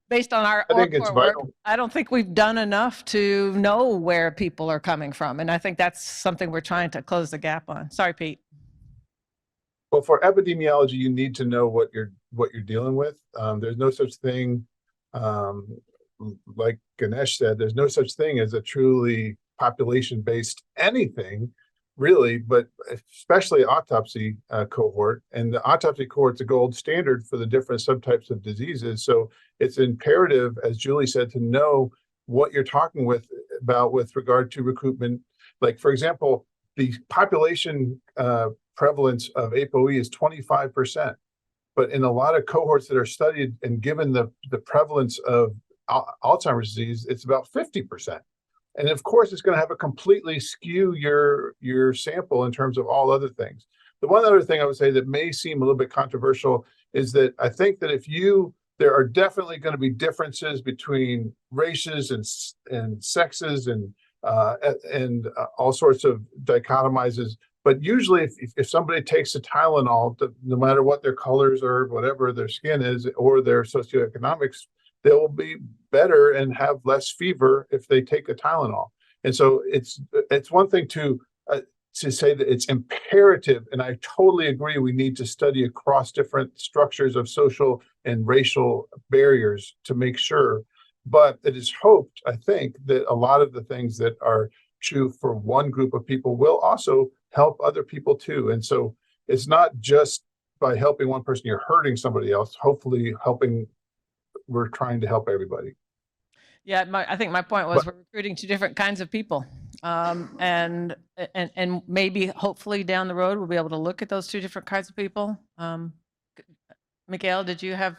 based on our work, I don't think we've done enough to know where people are coming from. And I think that's something we're trying to close the gap on. Sorry, Pete. Well, for epidemiology, you need to know what you're dealing with. There's no such thing, like Ganesh said, there's no such thing as a truly population-based anything, really, but especially autopsy cohort. And the autopsy cohort's a gold standard for the different subtypes of diseases. So it's imperative, as Julie said, to know what you're talking about with regard to recruitment. Like, for example, the population prevalence of APOE is 25%. But in a lot of cohorts that are studied and given the prevalence of Alzheimer's disease, it's about 50%. And of course, it's going to have a completely skew your sample in terms of all other things. The one other thing I would say that may seem a little bit controversial is that I think that there are definitely going to be differences between races and sexes and all sorts of dichotomizes But usually if somebody takes a Tylenol, no matter what their colors or whatever their skin is or their socioeconomics, they will be better and have less fever if they take a Tylenol. And so it's one thing to say that it's imperative, and I totally agree, we need to study across different structures of social and racial barriers to make sure. But it is hoped, I think, that a lot of the things that are true for one group of people will also help other people too. And so it's not just by helping one person, you're hurting somebody else. Hopefully we're trying to help everybody. Yeah, I think my point was we're recruiting two different kinds of people. And maybe hopefully down the road, we'll be able to look at those two different kinds of people. Miguel, did you have?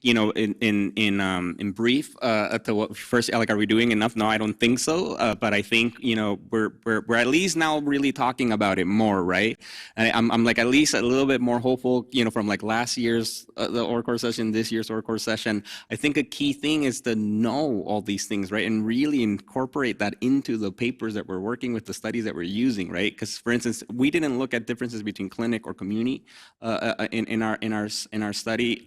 You know, in brief, to what first, like, are we doing enough? No, I don't think so. But I think, you know, we're at least now really talking about it more, right? And I'm like at least a little bit more hopeful, you know, from like last year's the ORCOR session, this year's ORCOR session. I think a key thing is to know all these things, right, and really incorporate that into the papers that we're working with, the studies that we're using, right? Because, for instance, we didn't look at differences between clinic or community in our study.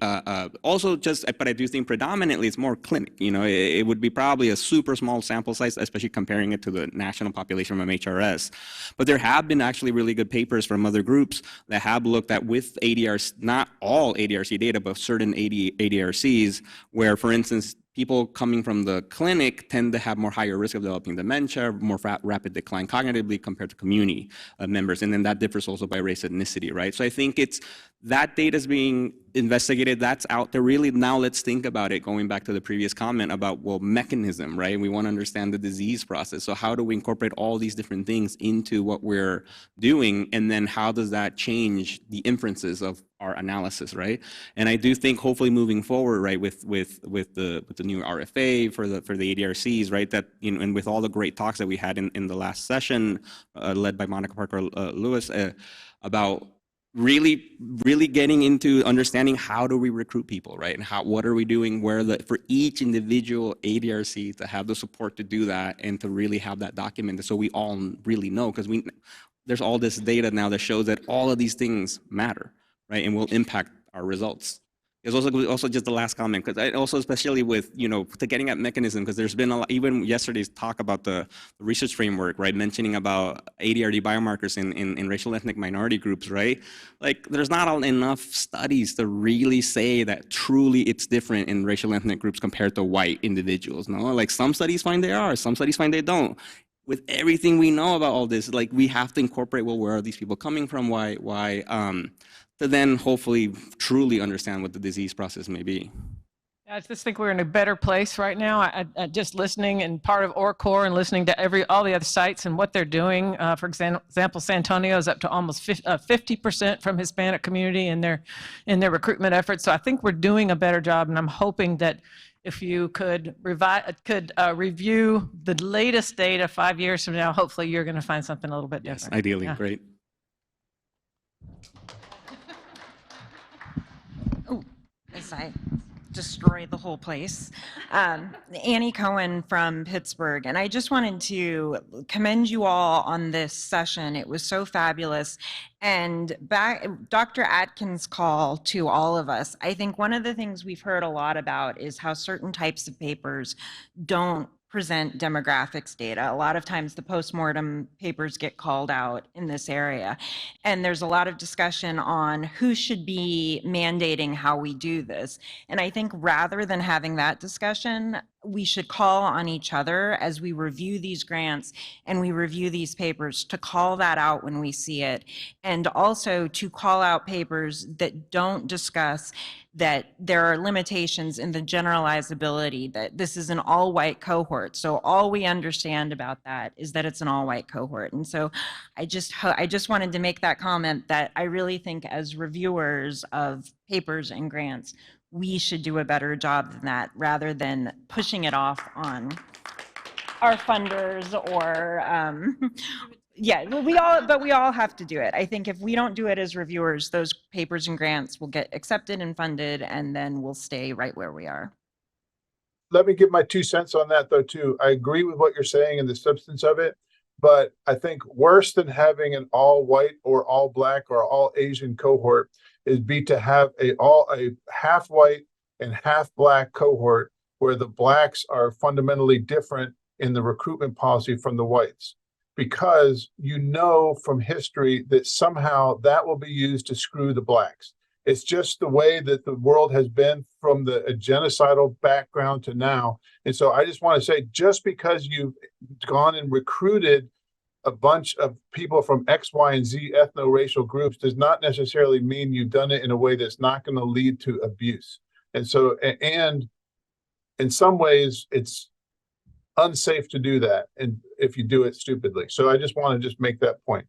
Also, but I do think predominantly it's more clinic. You know, it would be probably a super small sample size, especially comparing it to the national population from HRS. But there have been actually really good papers from other groups that have looked at with ADRs, not all ADRC data, but certain ADRCs, where, for instance, people coming from the clinic tend to have more higher risk of developing dementia, more rapid decline cognitively compared to community members. And then that differs also by race, ethnicity, right? So I think it's that data is being investigated, that's out there. Really, now let's think about it, going back to the previous comment about, well, mechanism, right? We want to understand the disease process. So how do we incorporate all these different things into what we're doing? And then how does that change the inferences of our analysis, right? And I do think hopefully moving forward, right, with the new RFA for the ADRCs, right, that, you know, and with all the great talks that we had in the last session, led by Monica Parker Lewis, about really getting into understanding how do we recruit people, right? And what are we doing for each individual ADRC to have the support to do that and to really have that documented so we all really know, because there's all this data now that shows that all of these things matter, right? And will impact our results. There's also just the last comment, because also especially with, you know, to getting at mechanism, because there's been a lot, even yesterday's talk about the research framework, right, mentioning about ADRD biomarkers in racial ethnic minority groups, right? Like, there's not enough studies to really say that truly it's different in racial ethnic groups compared to white individuals, no? Like, some studies find they are, some studies find they don't. With everything we know about all this, like, we have to incorporate, well, where are these people coming from? Why? To then hopefully truly understand what the disease process may be. I just think we're in a better place right now. I just listening and part of ORCOR and listening to all the other sites and what they're doing. For example, San Antonio is up to almost 50% from Hispanic community in their recruitment efforts. So I think we're doing a better job, and I'm hoping that if you could review the latest data 5 years from now, hopefully you're going to find something a little bit different. Yes, ideally, yeah. Great. As I destroy the whole place. Annie Cohen from Pittsburgh, and I just wanted to commend you all on this session. It was so fabulous. And Dr. Atkins' call to all of us, I think one of the things we've heard a lot about is how certain types of papers don't present demographics data. A lot of times the postmortem papers get called out in this area. And there's a lot of discussion on who should be mandating how we do this. And I think rather than having that discussion, we should call on each other as we review these grants and we review these papers to call that out when we see it. And also to call out papers that don't discuss that there are limitations in the generalizability, that this is an all-white cohort. So all we understand about that is that it's an all-white cohort. And so I just wanted to make that comment that I really think as reviewers of papers and grants, we should do a better job than that rather than pushing it off on our funders or yeah, we all have to do it. I think if we don't do it as reviewers, those papers and grants will get accepted and funded, and then we'll stay right where we are. Let me give my 2 cents on that, though, too. I agree with what you're saying and the substance of it. But I think worse than having an all white or all black or all Asian cohort is to have a half white and half black cohort where the blacks are fundamentally different in the recruitment policy from the whites, because you know from history that somehow that will be used to screw the blacks. It's just the way that the world has been from the genocidal background to now. And so I just want to say, just because you've gone and recruited a bunch of people from X, Y, and Z ethno-racial groups does not necessarily mean you've done it in a way that's not going to lead to abuse. And so, and in some ways, it's unsafe to do that, and if you do it stupidly. So I just want to just make that point.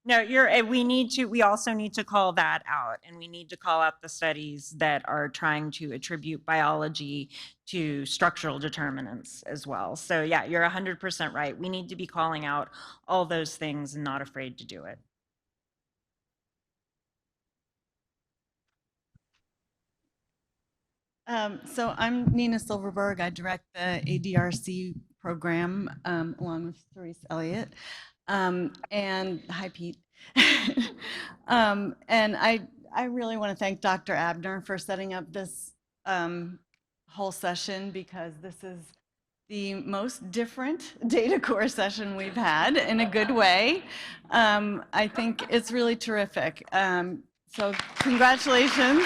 No, we also need to call that out, and we need to call out the studies that are trying to attribute biology to structural determinants as well. So yeah, you're 100% right. We need to be calling out all those things and not afraid to do it. So I'm Nina Silverberg. I direct the ADRC program along with Therese Elliott. And hi, Pete. And I really want to thank Dr. Abner for setting up this whole session, because this is the most different data core session we've had in a good way. I think it's really terrific. So congratulations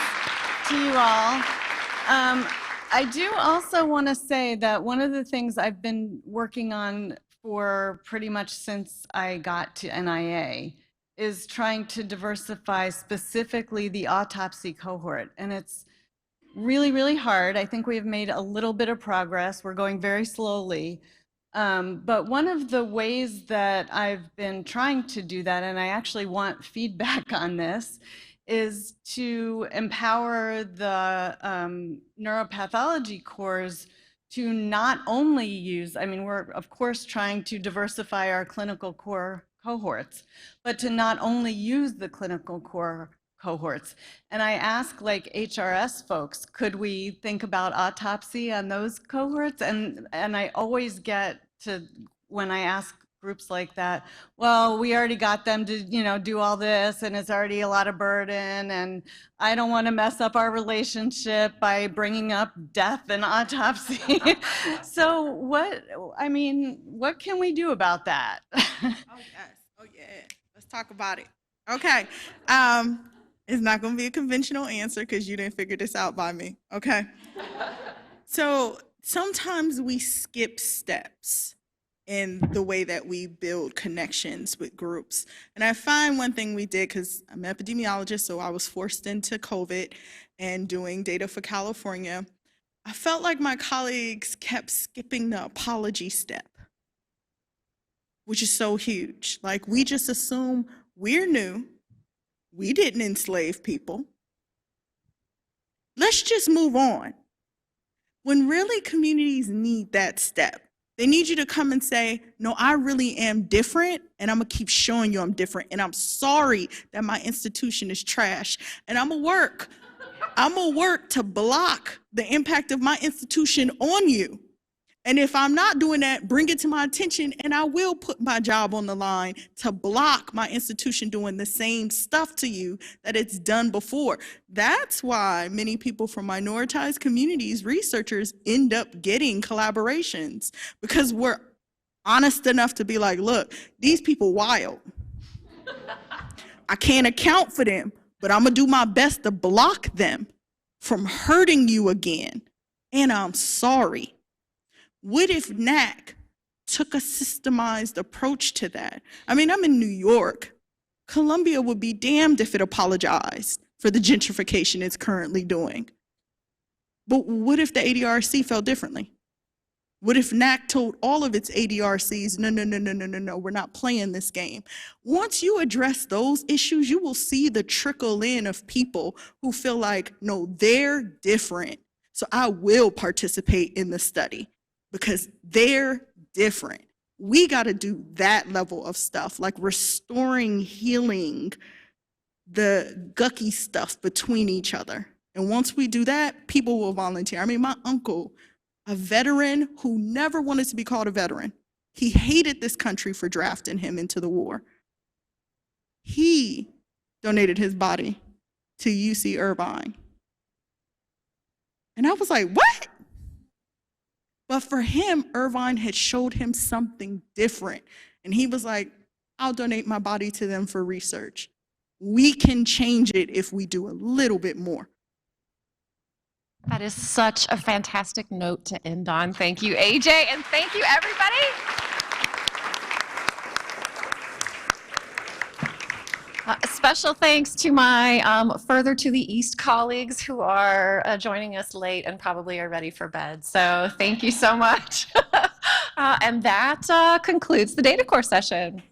to you all. I do also want to say that one of the things I've been working on for pretty much since I got to NIA is trying to diversify specifically the autopsy cohort. And it's really, really hard. I think we've made a little bit of progress. We're going very slowly. But one of the ways that I've been trying to do that, and I actually want feedback on this, is to empower the neuropathology cores to not only use, I mean, we're of course trying to diversify our clinical core cohorts, but to not only use the clinical core cohorts. And I ask like HRS folks, could we think about autopsy on those cohorts? And I always get to, when I ask groups like that, well, we already got them to, do all this, and it's already a lot of burden, and I don't want to mess up our relationship by bringing up death and autopsy. So what can we do about that? Oh, yes. Oh, yeah. Let's talk about it. Okay. It's not going to be a conventional answer because you didn't figure this out by me. Okay. So sometimes we skip steps in the way that we build connections with groups. And I find one thing we did, because I'm an epidemiologist, so I was forced into COVID and doing data for California. I felt like my colleagues kept skipping the apology step, which is so huge. Like, we just assume we're new, we didn't enslave people, let's just move on. When really communities need that step. They need you to come and say, no, I really am different, and I'm gonna keep showing you I'm different, and I'm sorry that my institution is trash, and I'm gonna work to block the impact of my institution on you. And if I'm not doing that, bring it to my attention, and I will put my job on the line to block my institution doing the same stuff to you that it's done before. That's why many people from minoritized communities, researchers, end up getting collaborations, because we're honest enough to be like, look, these people wild. I can't account for them, but I'm gonna do my best to block them from hurting you again. And I'm sorry. What if NAC took a systemized approach to that? I mean, I'm in New York. Columbia would be damned if it apologized for the gentrification it's currently doing. But what if the ADRC felt differently? What if NAC told all of its ADRCs, no, we're not playing this game? Once you address those issues, you will see the trickle in of people who feel like, no, they're different, so I will participate in the study. Because they're different. We got to do that level of stuff, like restoring, healing the gucky stuff between each other. And once we do that, people will volunteer. I mean, my uncle, a veteran who never wanted to be called a veteran, He hated this country for drafting him into the war. He donated his body to UC Irvine. And I was like, what? But for him, Irvine had showed him something different. And he was like, I'll donate my body to them for research. We can change it if we do a little bit more. That is such a fantastic note to end on. Thank you, AJ, and thank you, everybody. Special thanks to my further to the east colleagues who are joining us late and probably are ready for bed. So thank you so much. And that concludes the data core session.